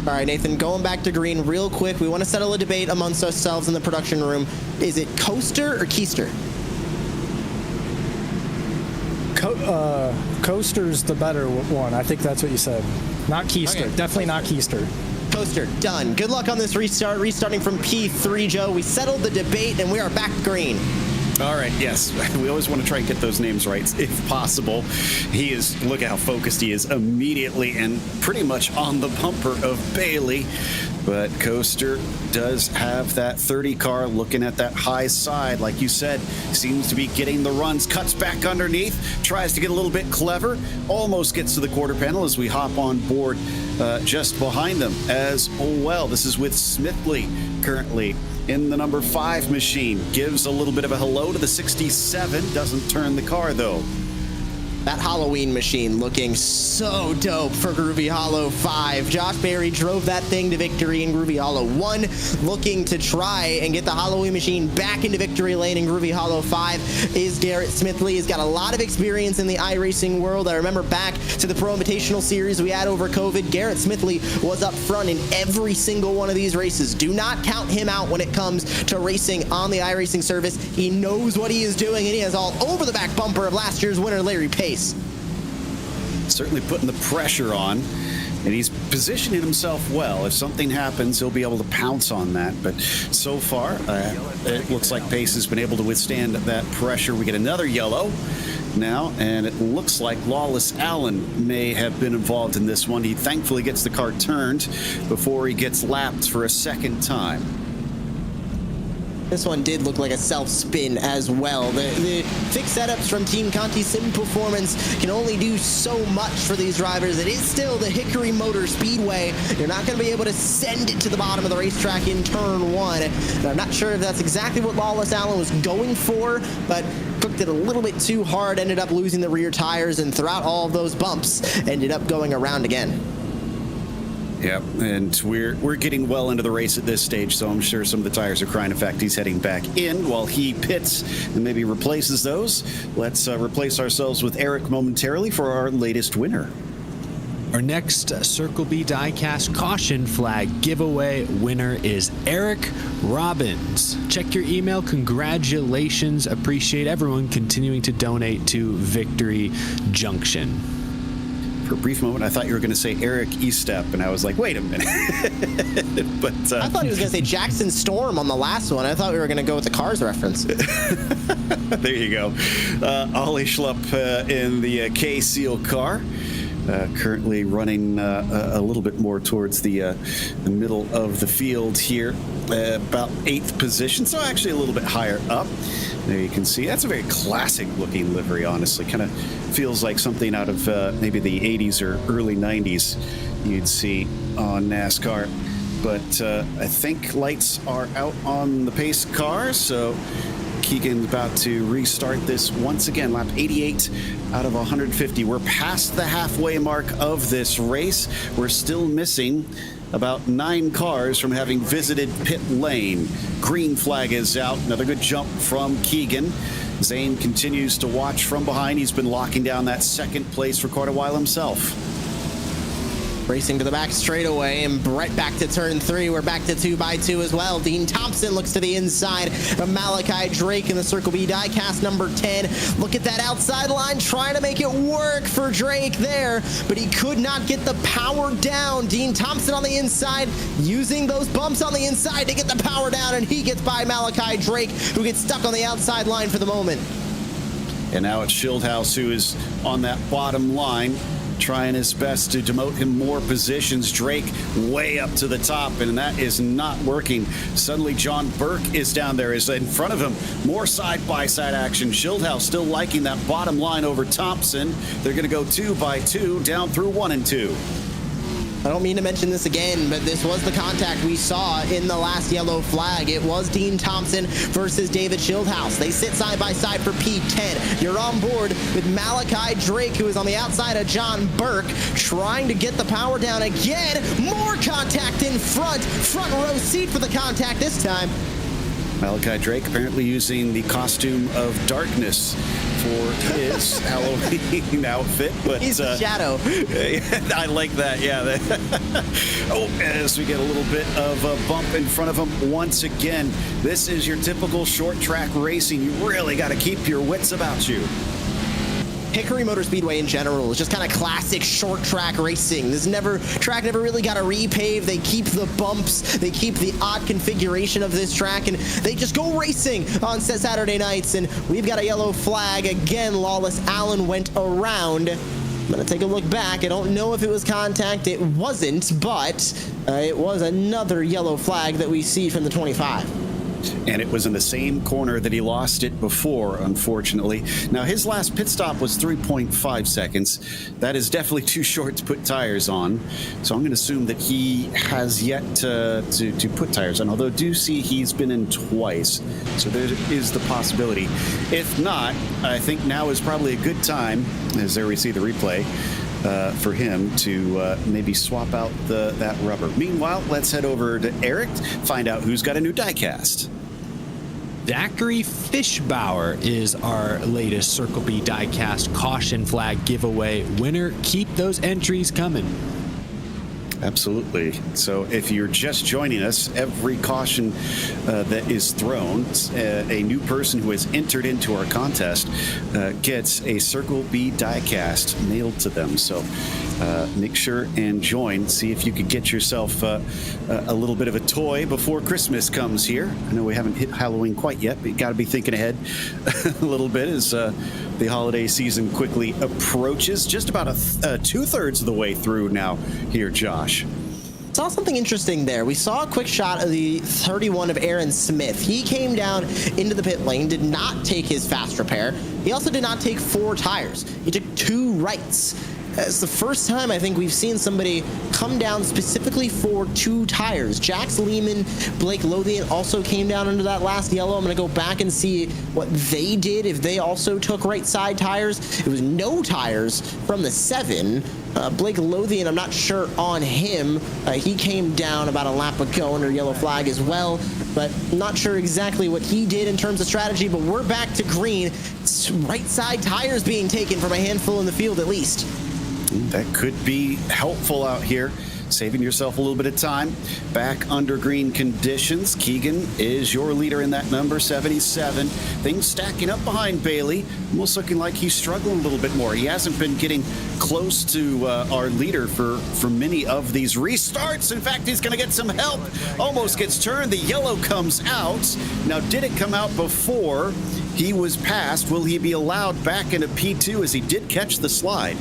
All right, Nathan, going back to green real quick. We want to settle a debate amongst ourselves in the production room. Is it Coaster or Keister? Coaster's the better one. I think that's what you said. Not Keister. Okay. Definitely not Keister. Coaster, done. Good luck on this restart. Restarting from P3, Joe. We settled the debate, and we are back green. All right, yes. We always want to try and get those names right, if possible. He is, look at how focused he is immediately and pretty much on the bumper of Bailey. But Coaster does have that 30 car looking at that high side. Like you said, seems to be getting the runs, cuts back underneath, tries to get a little bit clever, almost gets to the quarter panel as we hop on board just behind them as well. This is with Smithley currently in the number 5 machine. Gives a little bit of a hello to the 67. Doesn't turn the car, though. That Halloween machine looking so dope for Groovy Hollow 5. Josh Berry drove that thing to victory in Groovy Hollow 1, looking to try and get the Halloween machine back into victory lane in Groovy Hollow 5 is Garrett Smithley. He's got a lot of experience in the iRacing world. I remember back to the Pro Invitational Series we had over COVID, Garrett Smithley was up front in every single one of these races. Do not count him out when it comes to racing on the iRacing service. He knows what he is doing, and he is all over the back bumper of last year's winner, Larry Pace. Certainly putting the pressure on, and he's positioning himself well. If something happens, he'll be able to pounce on that. But so far, it looks like Pace has been able to withstand that pressure. We get another yellow now, and it looks like Lawless Allen may have been involved in this one. He thankfully gets the car turned before he gets lapped for a second time. This one did look like a self-spin as well. The fixed setups from Team Conti Sim Performance can only do so much for these drivers. It is still the Hickory Motor Speedway. You're not going to be able to send it to the bottom of the racetrack in turn 1. And I'm not sure if that's exactly what Lawless Allen was going for, but cooked it a little bit too hard, ended up losing the rear tires, and throughout all of those bumps, ended up going around again. Yep, and we're getting well into the race at this stage, so I'm sure some of the tires are crying. In fact, he's heading back in while he pits and maybe replaces those. Let's replace ourselves with Eric momentarily for our latest winner. Our next Circle B Diecast Caution Flag giveaway winner is Eric Robbins. Check your email. Congratulations. Appreciate everyone continuing to donate to Victory Junction. For a brief moment, I thought you were going to say Eric Estep, and I was like, wait a minute. But I thought he was going to say Jackson Storm on the last one. I thought we were going to go with the Cars reference. There you go. Ollie Schlupp in the K-Seal car. Currently running a little bit more towards the middle of the field here. About 8th position, so actually a little bit higher up. There you can see. That's a very classic looking livery, honestly. Kind of feels like something out of maybe the 80s or early 90s you'd see on NASCAR. But I think lights are out on the pace car, so Keegan's about to restart this once again. Lap 88 out of 150. We're past the halfway mark of this race. We're still missing about 9 cars from having visited pit lane. Green flag is out. Another good jump from Keegan. Zane continues to watch from behind. He's been locking down that second place for quite a while himself. Racing to the back straightaway, and right back to turn 3. We're back to 2x2 as well. Dean Thompson looks to the inside of Malachi Drake in the Circle B diecast number 10. Look at that outside line, trying to make it work for Drake there, but he could not get the power down. Dean Thompson on the inside, using those bumps on the inside to get the power down, and he gets by Malachi Drake, who gets stuck on the outside line for the moment. And now it's Schildhaus who is on that bottom line, trying his best to demote him more positions. Drake way up to the top, and that is not working. Suddenly John Burke is down there, is in front of him. More side-by-side action. Schildhaus still liking that bottom line over Thompson. They're going to go 2x2 down through 1 and 2. I don't mean to mention this again, but this was the contact we saw in the last yellow flag. It was Dean Thompson versus David Schildhaus. They sit side by side for P10. You're on board with Malachi Drake, who is on the outside of John Burke, trying to get the power down again. More contact in front. Front row seat for the contact this time. Malachi Drake apparently using the costume of darkness for his Halloween outfit, but he's a shadow. I like that. Yeah. Oh, as we get a little bit of a bump in front of him once again. This is your typical short track racing. You really got to keep your wits about you. Hickory Motor Speedway in general is just kind of classic short track racing. This track never really got a repave. They keep the bumps, they keep the odd configuration of this track, and they just go racing on Saturday nights. And we've got a yellow flag again. Lawless Allen went around. I'm gonna take a look back. I don't know if it was contact. It wasn't, but it was another yellow flag that we see from the 25. And it was in the same corner that he lost it before, unfortunately. Now, his last pit stop was 3.5 seconds. That is definitely too short to put tires on. So I'm going to assume that he has yet to put tires on, although I do see he's been in twice. So there is the possibility. If not, I think now is probably a good time, as there we see the replay, for him to maybe swap out that rubber. Meanwhile, let's head over to Eric, find out who's got a new diecast. Zachary Fischbauer is our latest Circle B diecast caution flag giveaway winner. Keep those entries coming. Absolutely. So if you're just joining us, every caution that is thrown, a new person who has entered into our contest gets a Circle B diecast mailed to them. So make sure and join. See if you could get yourself a little bit of a toy before Christmas comes here. I know we haven't hit Halloween quite yet, but you got to be thinking ahead a little bit as the holiday season quickly approaches. Just about 2/3 of the way through now here, Josh. Saw something interesting there. We saw a quick shot of the 31 of Aaron Smith. He came down into the pit lane, did not take his fast repair. He also did not take 4 tires. He took 2 rights. It's the first time I think we've seen somebody come down specifically for 2 tires. Jax Lehman, Blake Lothian also came down under that last yellow. I'm going to go back and see what they did, if they also took right side tires. It was no tires from the 7. Blake Lothian, I'm not sure on him. He came down about a lap ago under yellow flag as well, but not sure exactly what he did in terms of strategy. But we're back to green. It's right side tires being taken from a handful in the field at least. That could be helpful out here, saving yourself a little bit of time. Back under green conditions, Keegan is your leader in that number 77. Things stacking up behind Bailey, almost looking like he's struggling a little bit more. He hasn't been getting close to our leader for many of these restarts. In fact, he's going to get some help. Almost gets turned. The yellow comes out. Now, did it come out before he was passed? Will he be allowed back into P2 as he did catch the slide?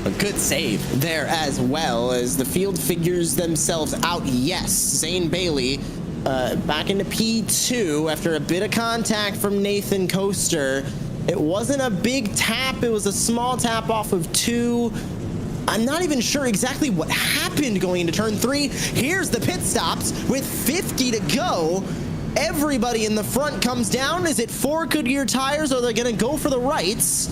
A good save there as well as the field figures themselves out. Yes, Zane Bailey back into P2 after a bit of contact from Nathan Coaster. It wasn't a big tap. It was a small tap off of 2. I'm not even sure exactly what happened going into turn 3. Here's the pit stops with 50 to go. Everybody in the front comes down. Is it 4 Goodyear tires, or are they going to go for the rights?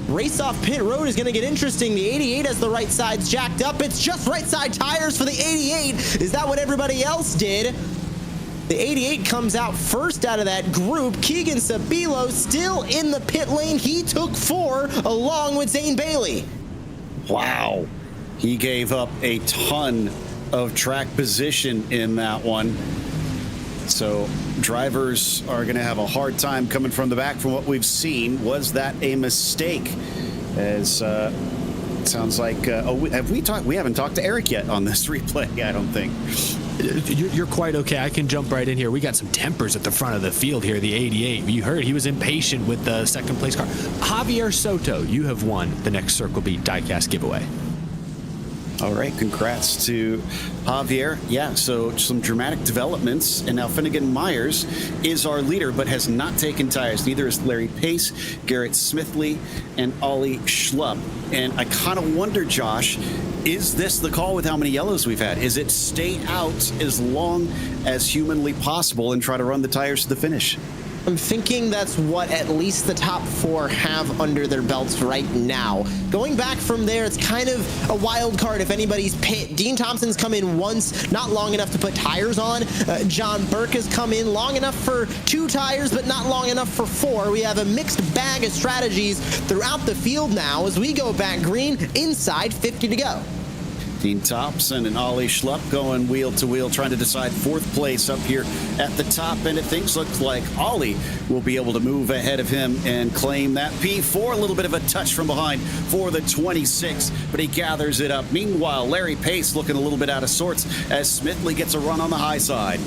Race off pit road is going to get interesting. The 88 has the right sides jacked up. It's just right side tires for the 88. Is that what everybody else did? The 88 comes out first out of that group. Keegan Sabilo still in the pit lane. He took 4 along with Zane Bailey. Wow. He gave up a ton of track position in that one. So drivers are going to have a hard time coming from the back from what we've seen. Was that a mistake? As it sounds like, we haven't talked to Eric yet on this replay, I don't think. You're quite okay. I can jump right in here. We got some tempers at the front of the field here, the 88. You heard he was impatient with the second place car. Javier Soto, you have won the next Circle B diecast giveaway. All right, congrats to Javier. Yeah, so some dramatic developments, and now Finnegan Myers is our leader, but has not taken tires. Neither is Larry Pace, Garrett Smithley, and Ollie Schlupp. And I kind of wonder, Josh, is this the call with how many yellows we've had? Is it stay out as long as humanly possible and try to run the tires to the finish? I'm thinking that's what at least the top 4 have under their belts right now. Going back from there, it's kind of a wild card if anybody's pit. Dean Thompson's come in once, not long enough to put tires on. John Burke has come in long enough for 2 tires, but not long enough for 4. We have a mixed bag of strategies throughout the field now as we go back green, inside 50 to go. Dean Thompson and Ollie Schlupp going wheel to wheel, trying to decide 4th place up here at the top end of things. Looks like Ollie will be able to move ahead of him and claim that P4. A little bit of a touch from behind for the 26, but he gathers it up. Meanwhile, Larry Pace looking a little bit out of sorts as Smithley gets a run on the high side.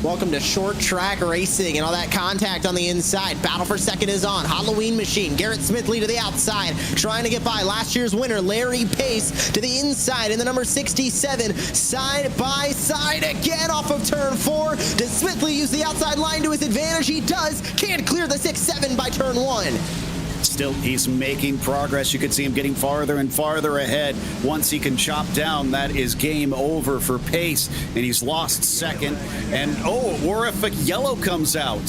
Welcome to short track racing and all that contact on the inside. Battle for second is on. Halloween Machine. Garrett Smithley to the outside, trying to get by last year's winner, Larry Pace, to the inside in the number 67. Side by side again off of turn 4. Does Smithley use the outside line to his advantage? He does. Can't clear the 6-7 by turn 1. Still, he's making progress. You could see him getting farther and farther ahead. Once he can chop down, that is game over for Pace, and he's lost second. And, horrific yellow comes out.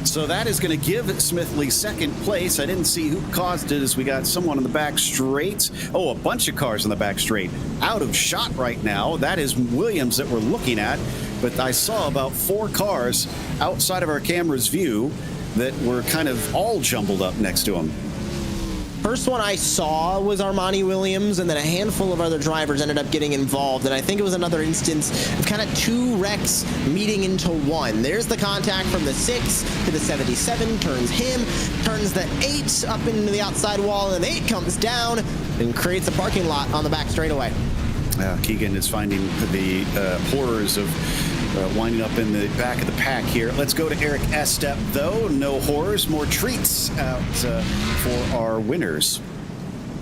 So that is going to give Smithley second place. I didn't see who caused it as we got someone in the back straight. Oh, a bunch of cars in the back straight. Out of shot right now. That is Williams that we're looking at. But I saw about 4 cars outside of our camera's view that were kind of all jumbled up next to him. First one I saw was Armani Williams, and then a handful of other drivers ended up getting involved. And I think it was another instance of kind of 2 wrecks meeting into one. There's the contact from the 6 to the 77, turns him, turns the 8 up into the outside wall, and the 8 comes down and creates a parking lot on the back straightaway. Keegan is finding the horrors of winding up in the back of the pack here. Let's go to Eric Estep, though. No horrors, more treats out for our winners.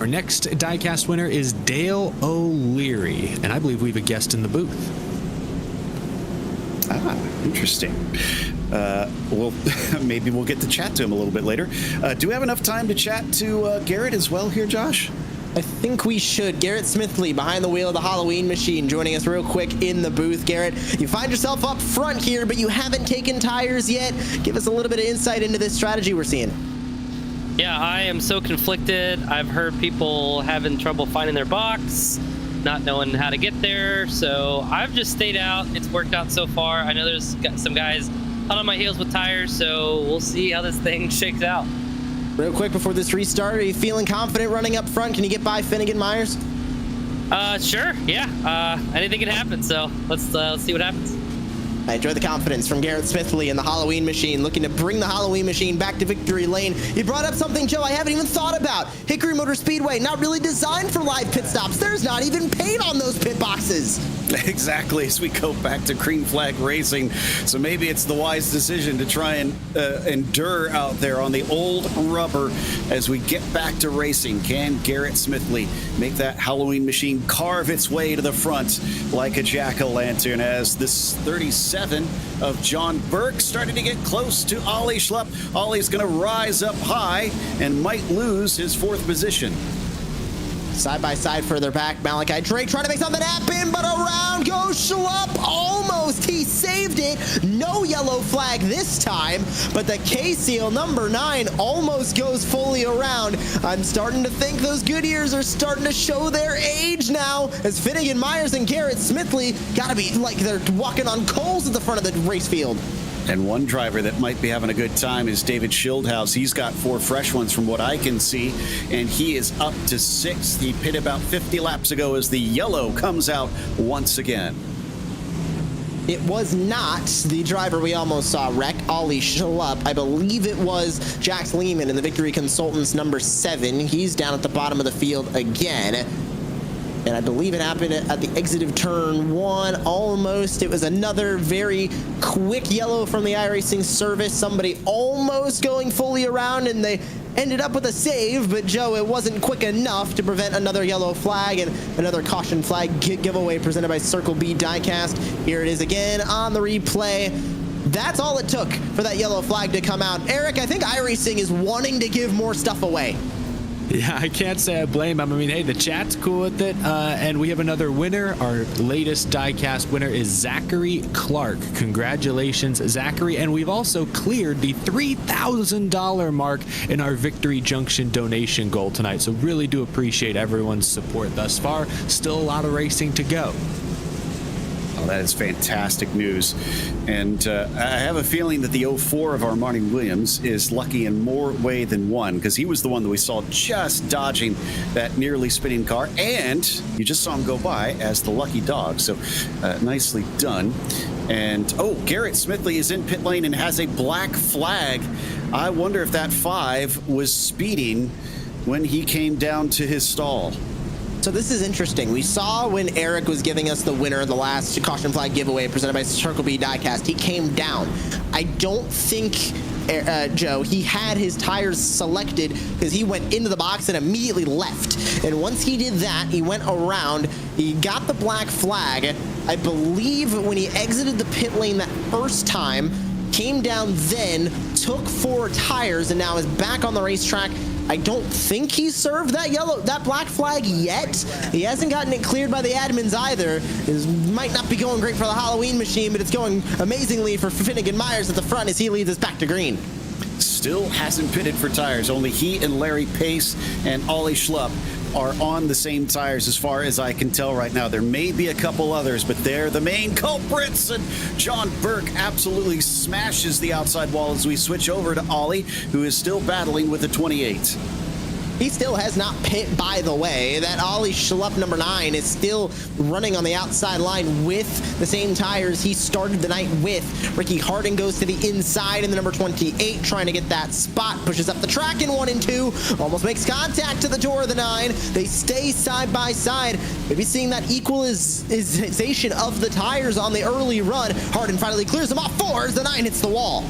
Our next diecast winner is Dale O'Leary, and I believe we have a guest in the booth. Interesting. Well, maybe we'll get to chat to him a little bit later. Do we have enough time to chat to Garrett as well here, Josh? I think we should. Garrett Smithley behind the wheel of the Halloween Machine joining us real quick in the booth. Garrett, you find yourself up front here, but you haven't taken tires yet. Give us a little bit of insight into this strategy we're seeing. Yeah, I am so conflicted. I've heard people having trouble finding their box, not knowing how to get there, so I've just stayed out. It's worked out so far. I know there's some guys hot on my heels with tires, so we'll see how this thing shakes out. Real quick before this restart, are you feeling confident running up front? Can you get by Finnegan Myers? Sure, yeah. Anything can happen, so let's see what happens. I enjoy the confidence from Garrett Smithley and the Halloween Machine, looking to bring the Halloween Machine back to victory lane. You brought up something, Joe, I haven't even thought about. Hickory Motor Speedway, not really designed for live pit stops. There's not even paint on those pit boxes. Exactly, as we go back to green flag racing. So maybe it's the wise decision to try and endure out there on the old rubber as we get back to racing. Can Garrett Smithley make that Halloween Machine carve its way to the front like a jack-o'-lantern as this 37 of John Burke starting to get close to Ollie Schlupp. Ollie's going to rise up high and might lose his 4th position. Side by side further back, Malachi Drake trying to make something happen, but around goes Schlupp. Almost, he saved it. No yellow flag this time, but the K-Seal number 9 almost goes fully around. I'm starting to think those Goodyears are starting to show their age now, as Finnegan Myers and Garrett Smithley gotta be like they're walking on coals at the front of the race field. And one driver that might be having a good time is David Schildhaus. He's got 4 fresh ones from what I can see, and he is up to 6th. He pitted about 50 laps ago as the yellow comes out once again. It was not the driver we almost saw wreck, Ollie Schlupp. I believe it was Jax Lehman in the Victory Consultants number 7. He's down at the bottom of the field again. And I believe it happened at the exit of turn 1, almost. It was another very quick yellow from the iRacing service. Somebody almost going fully around, and they ended up with a save, but Joe, it wasn't quick enough to prevent another yellow flag and another caution flag giveaway presented by Circle B Diecast. Here it is again on the replay. That's all it took for that yellow flag to come out. Eric, I think iRacing is wanting to give more stuff away. Yeah, I can't say I blame him. I mean, hey, the chat's cool with it. And we have another winner. Our latest diecast winner is Zachary Clark. Congratulations, Zachary. And we've also cleared the $3,000 mark in our Victory Junction donation goal tonight. So really do appreciate everyone's support thus far. Still a lot of racing to go. Oh, that is fantastic news. And I have a feeling that the 04 of Armani Williams is lucky in more way than one, because he was the one that we saw just dodging that nearly spinning car, and you just saw him go by as the lucky dog. So nicely done. And oh, Garrett Smithley is in pit lane and has a black flag. I wonder if that 5 was speeding when he came down to his stall. So this is interesting. We saw when Eric was giving us the winner of the last caution flag giveaway presented by Circle B Diecast, he came down. I don't think, Joe, he had his tires selected because he went into the box and immediately left. And once he did that, he went around, he got the black flag. I believe when he exited the pit lane that first time, came down then, took 4 tires, and now is back on the racetrack. I don't think he served that black flag yet. He hasn't gotten it cleared by the admins either. It might not be going great for the Halloween machine, but it's going amazingly for Finnegan Myers at the front as he leads us back to green. Still hasn't pitted for tires. Only he and Larry Pace and Ollie Schlupp are on the same tires as far as I can tell right now. There may be a couple others, but they're the main culprits. And John Burke absolutely smashes the outside wall as we switch over to Ollie, who is still battling with the 28. He still has not pit, by the way. That Ollie Schlupp number 9 is still running on the outside line with the same tires he started the night with. Ricky Harding goes to the inside in the number 28, trying to get that spot. Pushes up the track in 1 and 2. Almost makes contact to the door of the 9. They stay side by side. Maybe seeing that equalization of the tires on the early run. Harding finally clears them off 4 as the 9 hits the wall.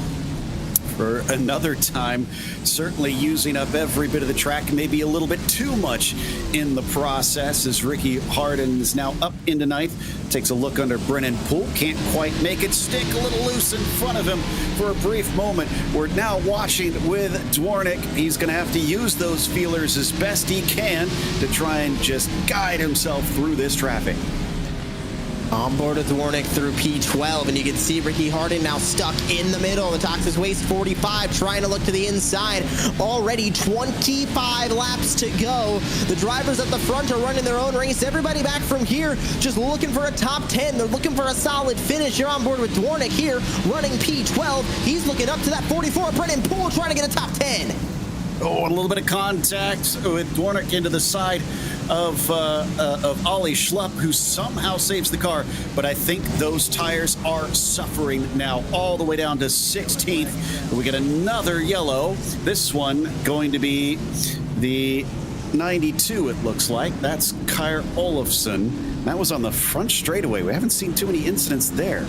For another time, certainly using up every bit of the track, maybe a little bit too much in the process, as Ricky Hardin is now up into 9th. Takes a look under Brennan Poole, can't quite make it stick, a little loose in front of him for a brief moment. We're now watching with Dwarnick. He's going to have to use those feelers as best he can to try and just guide himself through this traffic. On board with Warnick through P12, and you can see Ricky Hardin now stuck in the middle. The Toxic Waste 45 trying to look to the inside. Already 25 laps to go. The drivers at the front are running their own race. Everybody back from here just looking for a top 10. They're looking for a solid finish. You're on board with Dwarnick here running P12. He's looking up to that 44. Brennan Poole trying to get a top 10. Oh, a little bit of contact with Dwarnick into the side of Ollie Schlupp, who somehow saves the car. But I think those tires are suffering now, all the way down to 16th. We get another yellow. This one going to be the 92, it looks like. That's Kyer Olofsson. That was on the front straightaway. We haven't seen too many incidents there.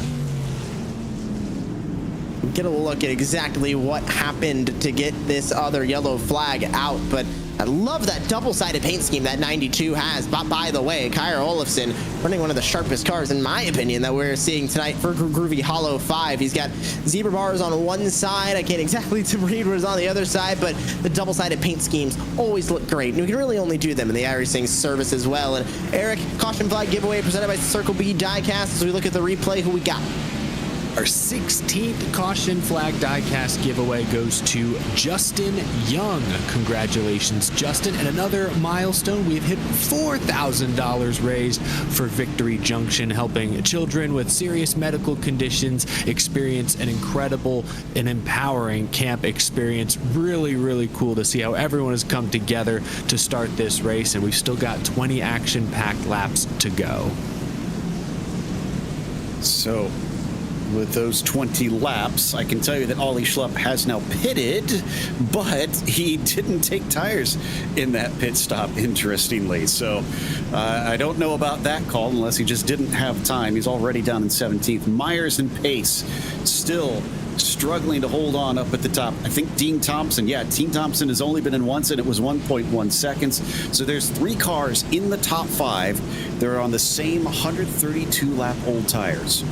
Get a look at exactly what happened to get this other yellow flag out, but I love that double-sided paint scheme that 92 has. But by the way, Kyer Olofsson running one of the sharpest cars, in my opinion, that we're seeing tonight for Groovy Hollow 5. He's got zebra bars on one side. I can't exactly read what is on the other side, but the double-sided paint schemes always look great. And we can really only do them in the iRacing service as well. And Eric, caution flag giveaway presented by Circle B Diecast. As we look at the replay, who we got? Our 16th caution flag diecast giveaway goes to Justin Young. Congratulations, Justin. And another milestone, we've hit $4,000 raised for Victory Junction, helping children with serious medical conditions experience an incredible and empowering camp experience. Really, really cool to see how everyone has come together to start this race, and we've still got 20 action-packed laps to go. So, with those 20 laps, I can tell you that Ollie Schlupp has now pitted, but he didn't take tires in that pit stop, interestingly. So I don't know about that call unless he just didn't have time. He's already down in 17th. Myers and Pace still struggling to hold on up at the top. I think Dean Thompson has only been in once, and it was 1.1 seconds. So there's 3 cars in the top 5. They're on the same 132 lap old tires.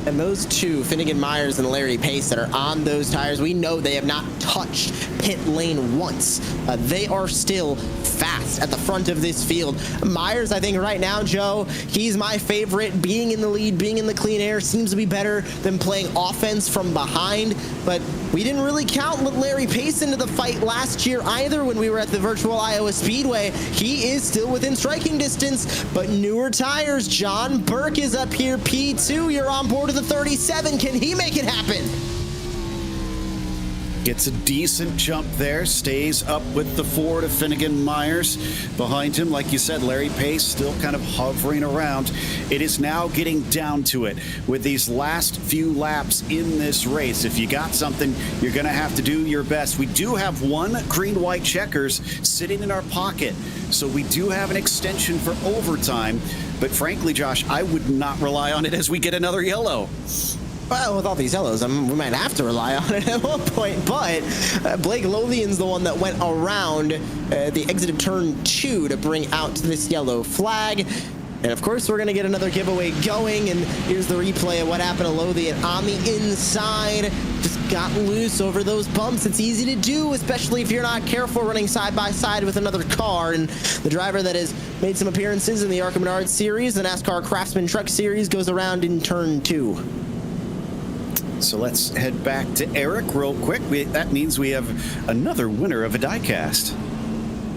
And those two, Finnegan Myers and Larry Pace, that are on those tires, we know they have not touched pit lane once. They are still fast at the front of this field. Myers, I think right now, Joe, he's my favorite. Being in the lead, being in the clean air seems to be better than playing offense from behind. But we didn't really count Larry Pace into the fight last year either when we were at the virtual Iowa Speedway. He is still within striking distance, but newer tires. John Burke is up here, P2. You're on board with the 37. Can he make it happen? Gets a decent jump there, stays up with the 4 to Finnegan Myers. Behind him, like you said, Larry Pace still kind of hovering around. It is now getting down to it with these last few laps in this race. If you got something, you're going to have to do your best. We do have 1 green-white checkers sitting in our pocket, so we do have an extension for overtime. But frankly, Josh, I would not rely on it as we get another yellow. Well, with all these yellows, we might have to rely on it at one point, but Blake Lothian's the one that went around the exit of turn 2 to bring out this yellow flag. And of course, we're going to get another giveaway going, and here's the replay of what happened to Lothian on the inside. Just got loose over those bumps. It's easy to do, especially if you're not careful running side by side with another car. And the driver that has made some appearances in the ARCA Menards Series, the NASCAR Craftsman Truck Series, goes around in turn 2. So let's head back to Eric real quick. That means we have another winner of a diecast.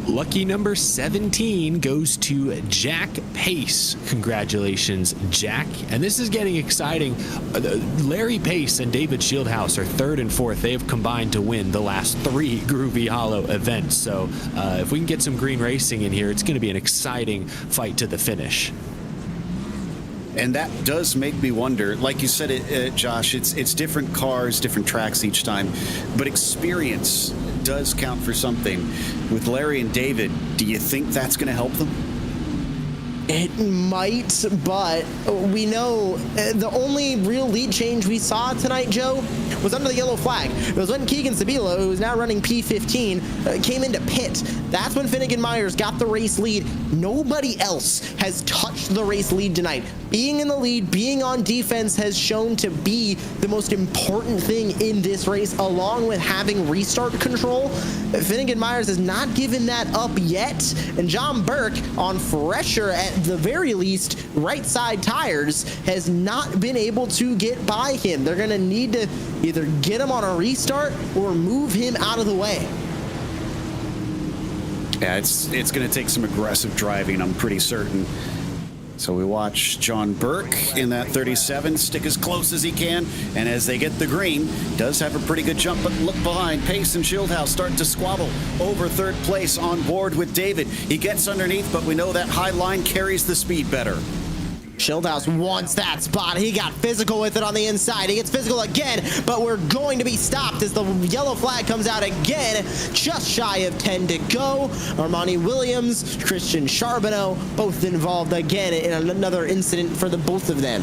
Lucky number 17 goes to Jack Pace. Congratulations, Jack. And this is getting exciting. Larry Pace and David Shieldhouse are 3rd and 4th. They have combined to win the last 3 Groovy Hollow events. So if we can get some green racing in here, it's going to be an exciting fight to the finish. And that does make me wonder, like you said, Josh, it's different cars, different tracks each time, but experience does count for something. With Larry and David, do you think that's going to help them? It might, but we know the only real lead change we saw tonight, Joe, was under the yellow flag. It was when Keegan Sabilo, who is now running P15, came into pit. That's when Finnegan Myers got the race lead. Nobody else has touched the race lead tonight. Being in the lead, being on defense has shown to be the most important thing in this race, along with having restart control. Finnegan Myers has not given that up yet, and John Burke, on fresher at the very least right side tires, has not been able to get by him. They're going to need to either get him on a restart or move him out of the way. Yeah, it's going to take some aggressive driving, I'm pretty certain. So we watch John Burke in that 37 stick as close as he can, and as they get the green, does have a pretty good jump, but look behind. Pace and Shieldhouse start to squabble over 3rd place on board with David. He gets underneath, but we know that high line carries the speed better. Shieldhouse wants that spot. He got physical with it on the inside. He gets physical again, but we're going to be stopped as the yellow flag comes out again. Just shy of 10 to go. Armani Williams, Christian Charbonneau, both involved again in another incident for the both of them.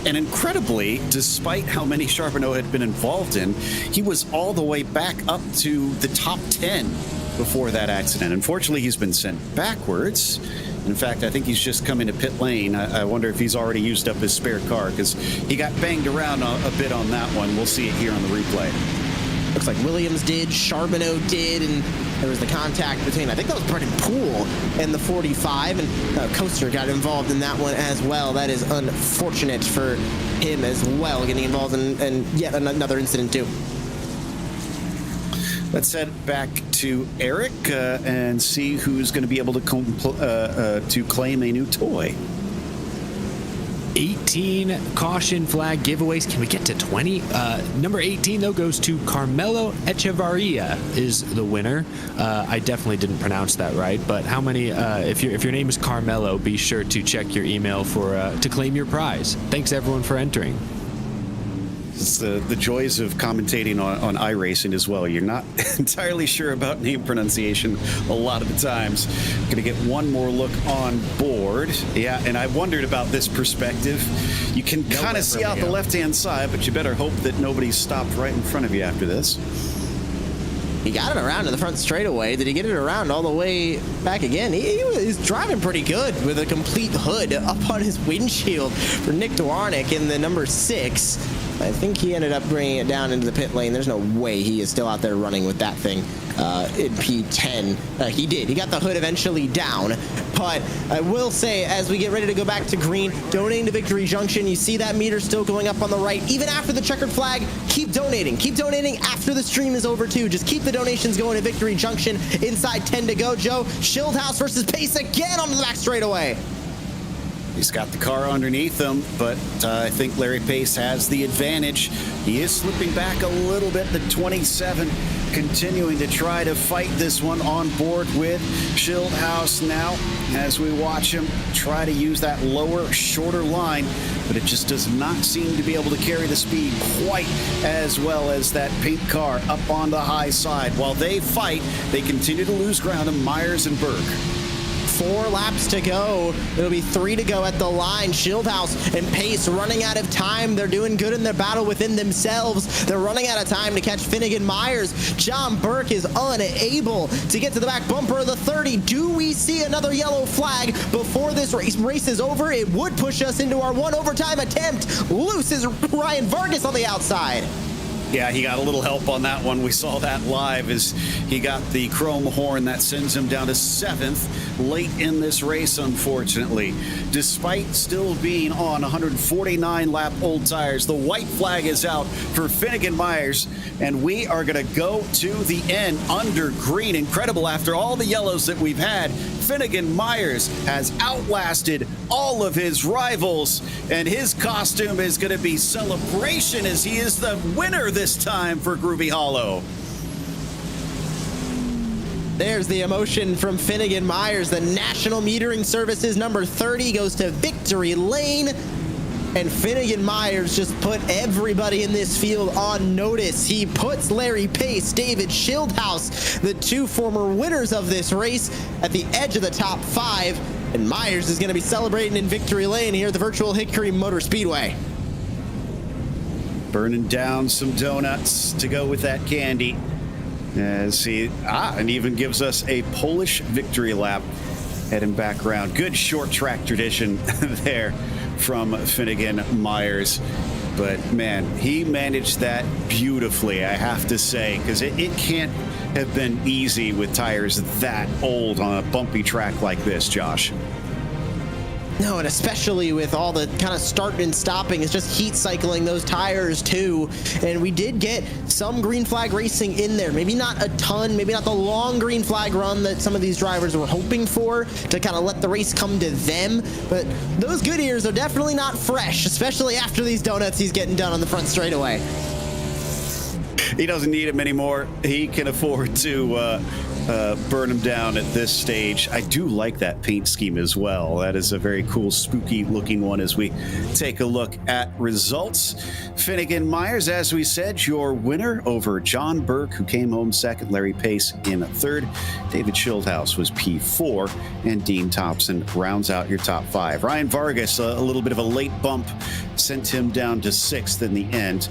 And incredibly, despite how many Charbonneau had been involved in, he was all the way back up to the top 10 before that accident. Unfortunately, he's been sent backwards. In fact, I think he's just come into pit lane. I wonder if he's already used up his spare car, because he got banged around a bit on that one. We'll see it here on the replay. Looks like Williams did, Charbonneau did, and there was the contact between, I think that was Brennan Poole and the 45, and Coaster got involved in that one as well. That is unfortunate for him as well, getting involved in yet another incident too. Let's head back to Eric and see who's going to be able to claim a new toy. 18 caution flag giveaways. Can we get to 20? Number 18, though, goes to Carmelo Echevarria is the winner. I definitely didn't pronounce that right, but how many, if your name is Carmelo, be sure to check your email to claim your prize. Thanks, everyone, for entering. It's the joys of commentating on iRacing as well. You're not entirely sure about name pronunciation a lot of the times. Going to get one more look on board. Yeah, and I wondered about this perspective. You can kind of see out the left-hand side, but you better hope that nobody stopped right in front of you after this. He got it around to the front straightaway. Did he get it around all the way back again? He's driving pretty good with a complete hood up on his windshield for Nick Dwarnik in the number 6. I think he ended up bringing it down into the pit lane. There's no way he is still out there running with that thing in P10. He did. He got the hood eventually down. But I will say, as we get ready to go back to green, donating to Victory Junction, you see that meter still going up on the right. Even after the checkered flag, keep donating. Keep donating after the stream is over, too. Just keep the donations going to Victory Junction. Inside 10 to go, Joe. Schildhaus versus Pace again on the back straightaway. He's got the car underneath him, but I think Larry Pace has the advantage. He is slipping back a little bit, the 27, continuing to try to fight this one on board with Schildhaus now as we watch him try to use that lower, shorter line, but it just does not seem to be able to carry the speed quite as well as that pink car up on the high side. While they fight, they continue to lose ground to Myers and Berg. 4 laps to go. It'll be 3 to go at the line. Schildhaus and Pace running out of time. They're doing good in their battle within themselves. They're running out of time to catch Finnegan Myers. John Burke is unable to get to the back bumper of the 30. Do we see another yellow flag before this race is over? It would push us into our 1 overtime attempt. Loose is Ryan Vargas on the outside. Yeah, he got a little help on that one. We saw that live as he got the chrome horn that sends him down to 7th late in this race, unfortunately. Despite still being on 149-lap old tires, the white flag is out for Finnegan Myers, and we are going to go to the end under green. Incredible after all the yellows that we've had. Finnegan Myers has outlasted all of his rivals, and his costume is going to be celebration as he is the winner this time for Groovy Hollow. There's the emotion from Finnegan Myers. The National Metering Services number 30 goes to Victory Lane. And Finnegan Myers just put everybody in this field on notice. He puts Larry Pace, David Schildhaus, the 2 former winners of this race, at the edge of the top 5. And Myers is going to be celebrating in Victory Lane here at the virtual Hickory Motor Speedway. Burning down some donuts to go with that candy. As he and even gives us a Polish victory lap heading back around. Good short track tradition there from Finnegan Myers. But man, he managed that beautifully, I have to say, because it can't have been easy with tires that old on a bumpy track like this, Josh. No, and especially with all the kind of starting and stopping, it's just heat cycling those tires too. And we did get some green flag racing in there. Maybe not a ton, maybe not the long green flag run that some of these drivers were hoping for to kind of let the race come to them. But those Goodyears are definitely not fresh, especially after these donuts he's getting done on the front straightaway. He doesn't need them anymore. He can afford to burn them down at this stage. I do like that paint scheme as well. That is a very cool, spooky looking one as we take a look at results. Finnegan Myers, as we said, your winner over John Burke, who came home 2nd, Larry Pace in 3rd. David Schildhaus was P4, and Dean Thompson rounds out your top 5. Ryan Vargas, a little bit of a late bump, sent him down to 6th in the end.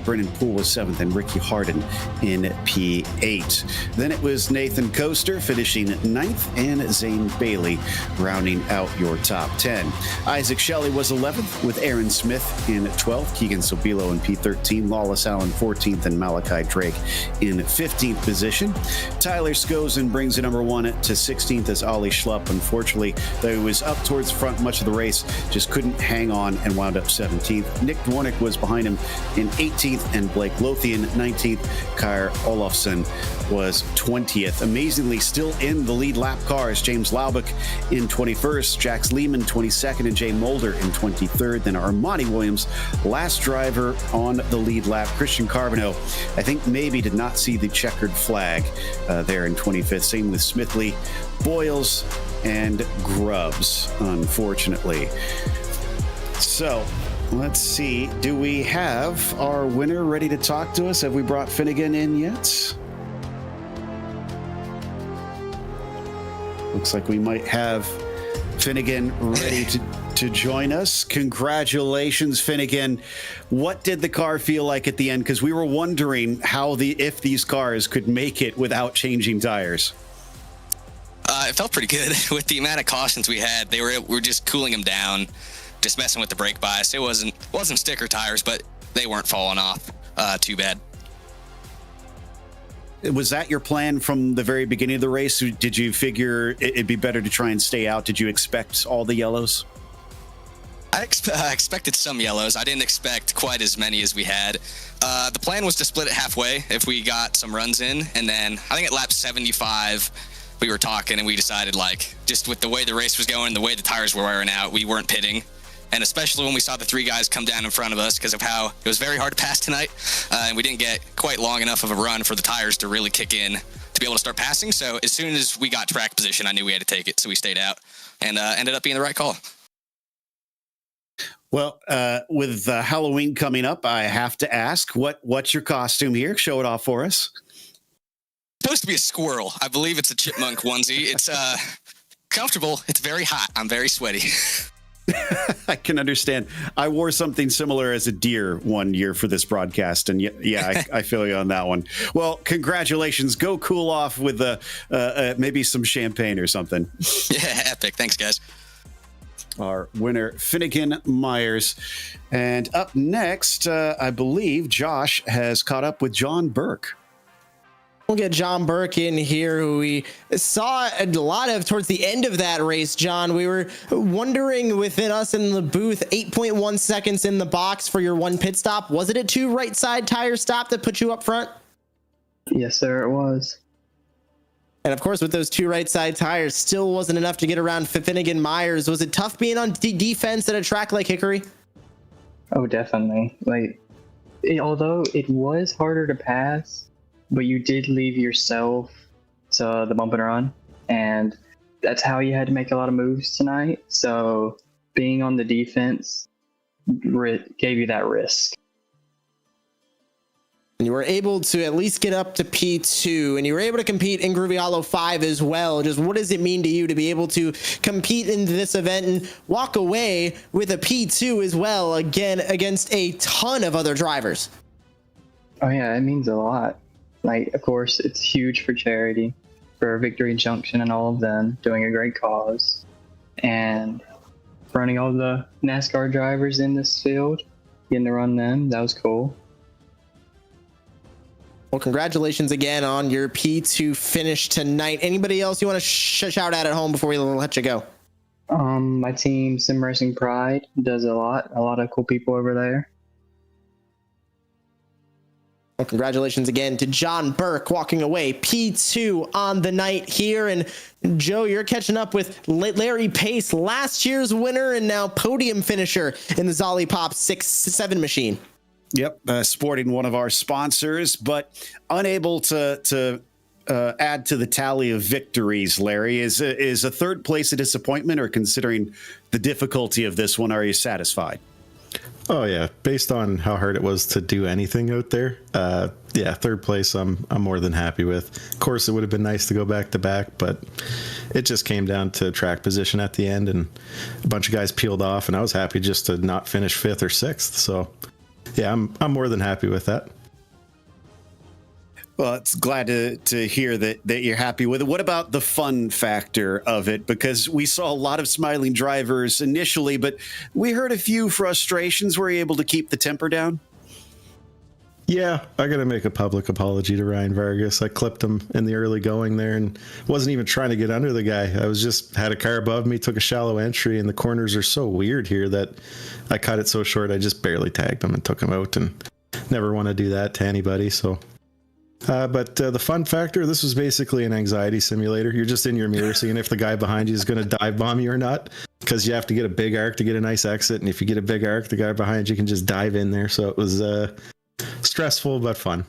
Brennan Poole was 7th, and Ricky Harden in P8. Then it was Nathan Nathan Coaster finishing 9th, and Zane Bailey rounding out your top 10. Isaac Shelley was 11th, with Aaron Smith in 12th, Keegan Sobilo in P13, Lawless Allen 14th, and Malachi Drake in 15th position. Tyler Skozen brings the number 1 to 16th as Ollie Schlupp. Unfortunately, though he was up towards the front much of the race, just couldn't hang on and wound up 17th. Nick Dwarnick was behind him in 18th, and Blake Lothian 19th. Kyer Olofsson was 20th. Amazingly, still in the lead lap cars, James Laubach in 21st, Jax Lehman 22nd, and Jay Mulder in 23rd. Then Armani Williams, last driver on the lead lap. Christian Carbonneau, I think maybe did not see the checkered flag there in 25th. Same with Smithley, Boyles, and Grubbs, unfortunately. So let's see. Do we have our winner ready to talk to us? Have we brought Finnegan in yet? Looks like we might have Finnegan ready to join us. Congratulations, Finnegan. What did the car feel like at the end? Because we were wondering if these cars could make it without changing tires. It felt pretty good with the amount of cautions we had. We're just cooling them down, just messing with the brake bias. It wasn't sticker tires, but they weren't falling off too bad. Was that your plan from the very beginning of the race? Did you figure it'd be better to try and stay out? Did you expect all the yellows? I expected some yellows. I didn't expect quite as many as we had. The plan was to split it halfway if we got some runs in, and then I think at lap 75 we were talking and we decided, like, just with the way the race was going, the way the tires were wearing out, we weren't pitting. And especially when we saw the 3 guys come down in front of us because of how it was very hard to pass tonight. And we didn't get quite long enough of a run for the tires to really kick in to be able to start passing. So as soon as we got track position, I knew we had to take it. So we stayed out and ended up being the right call. Well, with Halloween coming up, I have to ask, what's your costume here? Show it off for us. It's supposed to be a squirrel. I believe it's a chipmunk onesie. It's comfortable. It's very hot. I'm very sweaty. I can understand. I wore something similar as a deer one year for this broadcast, and yeah, I feel you on that one. Well, congratulations. Go cool off with maybe some champagne or something. Yeah, epic. Thanks, guys. Our winner, Finnegan Myers. And up next, I believe Josh has caught up with John Burke. We'll get John Burke in here, who we saw a lot of towards the end of that race. John, we were wondering within us in the booth, 8.1 seconds in the box for your one pit stop. Was it a 2 right side tire stop that put you up front? Yes, sir, it was. And of course, with those 2 right side tires, still wasn't enough to get around Finnegan Myers. Was it tough being on defense at a track like Hickory? Oh, definitely. Although it was harder to pass, but you did leave yourself to the bump and run, and that's how you had to make a lot of moves tonight. So being on the defense gave you that risk. And you were able to at least get up to P2, and you were able to compete in Groovy Hollow 5 as well. Just what does it mean to you to be able to compete in this event and walk away with a P2 as well, again, against a ton of other drivers? Oh yeah, it means a lot. Of course, it's huge for charity, for Victory Junction and all of them, doing a great cause. And running all the NASCAR drivers in this field, getting to run them, that was cool. Well, congratulations again on your P2 finish tonight. Anybody else you want to shout out at home before we let you go? My team, Sim Racing Pride, does a lot of cool people over there. Well, congratulations again to John Burke walking away P2 on the night here. And Joe, you're catching up with Larry Pace, last year's winner and now podium finisher in the Zolly Pop 6-7 machine. Yep, sporting one of our sponsors, but unable to add to the tally of victories. Larry, is a third place a disappointment, or considering the difficulty of this one, are you satisfied? Oh yeah, based on how hard it was to do anything out there, yeah, third place I'm more than happy with. Of course, it would have been nice to go back to back, but it just came down to track position at the end, and a bunch of guys peeled off, and I was happy just to not finish 5th or 6th. So yeah, I'm more than happy with that. Well, it's glad to hear that you're happy with it. What about the fun factor of it? Because we saw a lot of smiling drivers initially, but we heard a few frustrations. Were you able to keep the temper down? Yeah, I got to make a public apology to Ryan Vargas. I clipped him in the early going there and wasn't even trying to get under the guy. I was just had a car above me, took a shallow entry, and the corners are so weird here that I cut it so short. I just barely tagged him and took him out, and never want to do that to anybody. So, but the fun factor, this was basically an anxiety simulator. You're just in your mirror seeing if the guy behind you is going to dive bomb you or not, because you have to get a big arc to get a nice exit, and if you get a big arc, the guy behind you can just dive in there. So it was stressful but fun.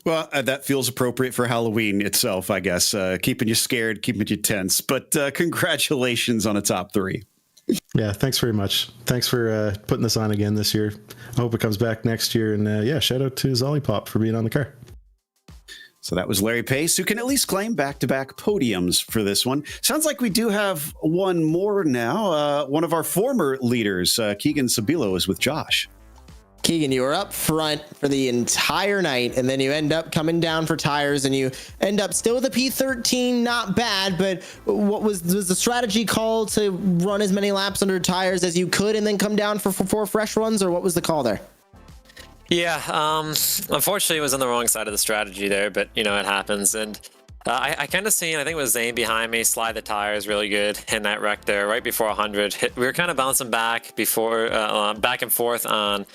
Well, that feels appropriate for Halloween itself, I guess. Keeping you scared, keeping you tense. But congratulations on a top 3. Yeah, thanks very much. Thanks for putting this on again this year. I hope it comes back next year. And yeah, shout out to Zollipop for being on the car. So that was Larry Pace, who can at least claim back-to-back podiums for this one. Sounds like we do have one more now. One of our former leaders, Keegan Sabilo, is with Josh. Keegan, you were up front for the entire night, and then you end up coming down for tires, and you end up still with a P13, not bad, but what was the strategy call to run as many laps under tires as you could and then come down for 4 fresh runs, or what was the call there? Yeah, unfortunately it was on the wrong side of the strategy there, but you know, it happens. And I kind of seen, I think it was Zane behind me, slide the tires really good in that wreck there right before 100. We were kind of bouncing back before, back and forth on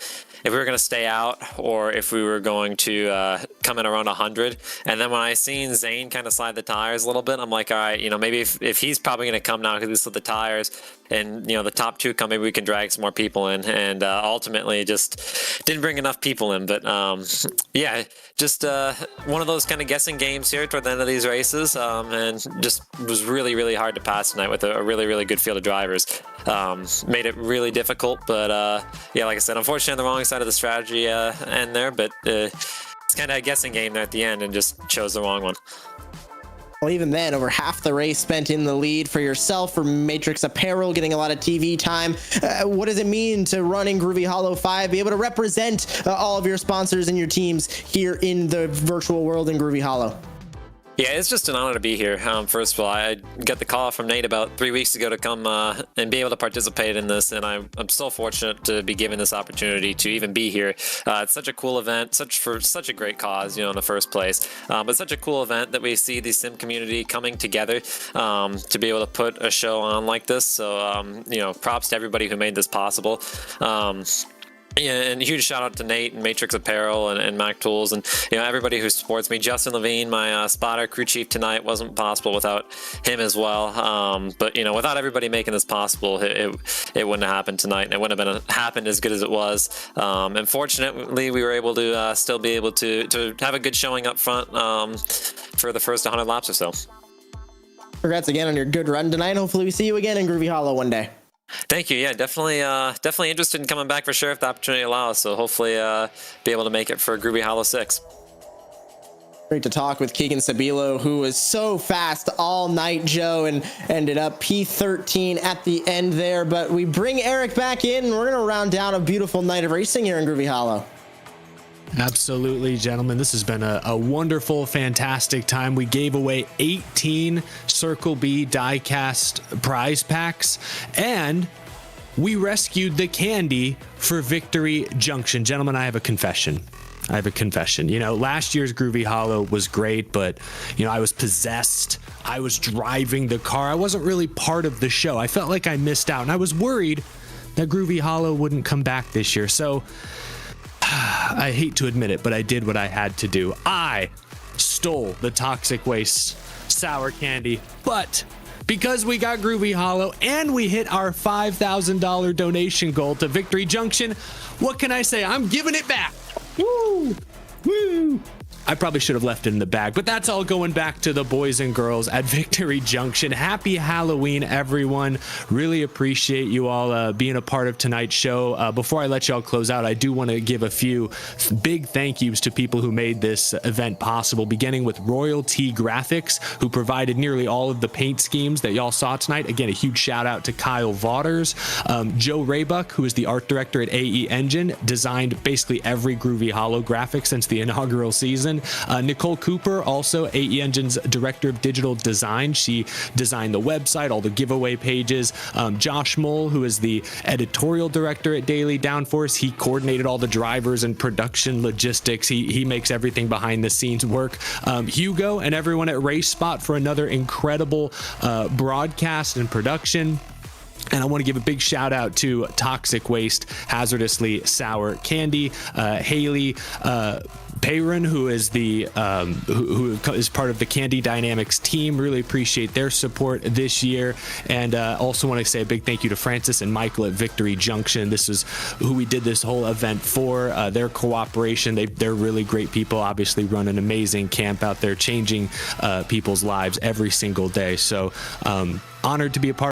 if we were going to stay out or if we were going to come in around 100. And then when I seen Zane kind of slide the tires a little bit, I'm like, all right, you know, maybe if he's probably going to come now because he slid the tires and, you know, the top 2 come, maybe we can drag some more people in. And ultimately just didn't bring enough people in. But yeah, just one of those kind of guessing games here toward the end of these races. And just was really, really hard to pass tonight with a really, really good field of drivers. Made it really difficult. But yeah, like I said, unfortunately on the wrong side of the strategy end there, but it's kind of a guessing game there at the end and just chose the wrong one. Well, even then, over half the race spent in the lead for yourself, for Matrix Apparel, getting a lot of TV time. What does it mean to run in Groovy Hollow 5, be able to represent all of your sponsors and your teams here in the virtual world in Groovy Hollow? Yeah, it's just an honor to be here. First of all, I got the call from Nate about 3 weeks ago to come and be able to participate in this, and I'm so fortunate to be given this opportunity to even be here. It's such a cool event, for such a great cause, you know, in the first place. But such a cool event that we see the sim community coming together to be able to put a show on like this. So, you know, props to everybody who made this possible. Yeah, and a huge shout out to Nate and Matrix Apparel and Mac Tools and, you know, everybody who supports me. Justin Levine, my spotter, crew chief tonight, wasn't possible without him as well. But, you know, without everybody making this possible, it wouldn't have happened tonight, and it wouldn't have happened as good as it was. And fortunately, we were able to still be able to have a good showing up front for the first 100 laps or so. Congrats again on your good run tonight. Hopefully we see you again in Groovy Hollow one day. Thank you. Yeah, definitely interested in coming back for sure if the opportunity allows. So hopefully be able to make it for Groovy Hollow 6. Great to talk with Keegan Sabilo, who was so fast all night, Joe, and ended up P13 at the end there. But we bring Eric back in, and we're going to round down a beautiful night of racing here in Groovy Hollow. Absolutely, gentlemen. This has been a wonderful, fantastic time. We gave away 18 Circle B diecast prize packs, and we rescued the candy for Victory Junction. Gentlemen, I have a confession. You know, last year's Groovy Hollow was great, but, you know, I was possessed. I was driving the car. I wasn't really part of the show. I felt like I missed out, and I was worried that Groovy Hollow wouldn't come back this year. So I hate to admit it, but I did what I had to do. I stole the toxic waste sour candy, but because we got Groovy Hollow and we hit our $5,000 donation goal to Victory Junction, what can I say? I'm giving it back. Woo! Woo! I probably should have left it in the bag, but that's all going back to the boys and girls at Victory Junction. Happy Halloween, everyone. Really appreciate you all being a part of tonight's show. Before I let y'all close out, I do want to give a few big thank yous to people who made this event possible, beginning with Royalty Graphics, who provided nearly all of the paint schemes that y'all saw tonight. Again, a huge shout out to Kyle Vaughters. Joe Raybuck, who is the art director at AE Engine, designed basically every Groovy Hollow graphic since the inaugural season. Racing. Nicole Cooper, also AE Engine's Director of Digital Design. She designed the website, all the giveaway pages. Josh Moll, who is the editorial director at Daily Downforce, he coordinated all the drivers and production logistics. He makes everything behind the scenes work. Hugo and everyone at RaceSpot for another incredible broadcast and production. And I want to give a big shout out to Toxic Waste Hazardously Sour Candy, Haley Payron, who is who is part of the Candy Dynamics team. Really appreciate their support this year. And also want to say a big thank you to Francis and Michael at Victory Junction. This is who we did this whole event for. Their cooperation, they're really great people, obviously run an amazing camp out there, changing people's lives every single day. So honored to be a part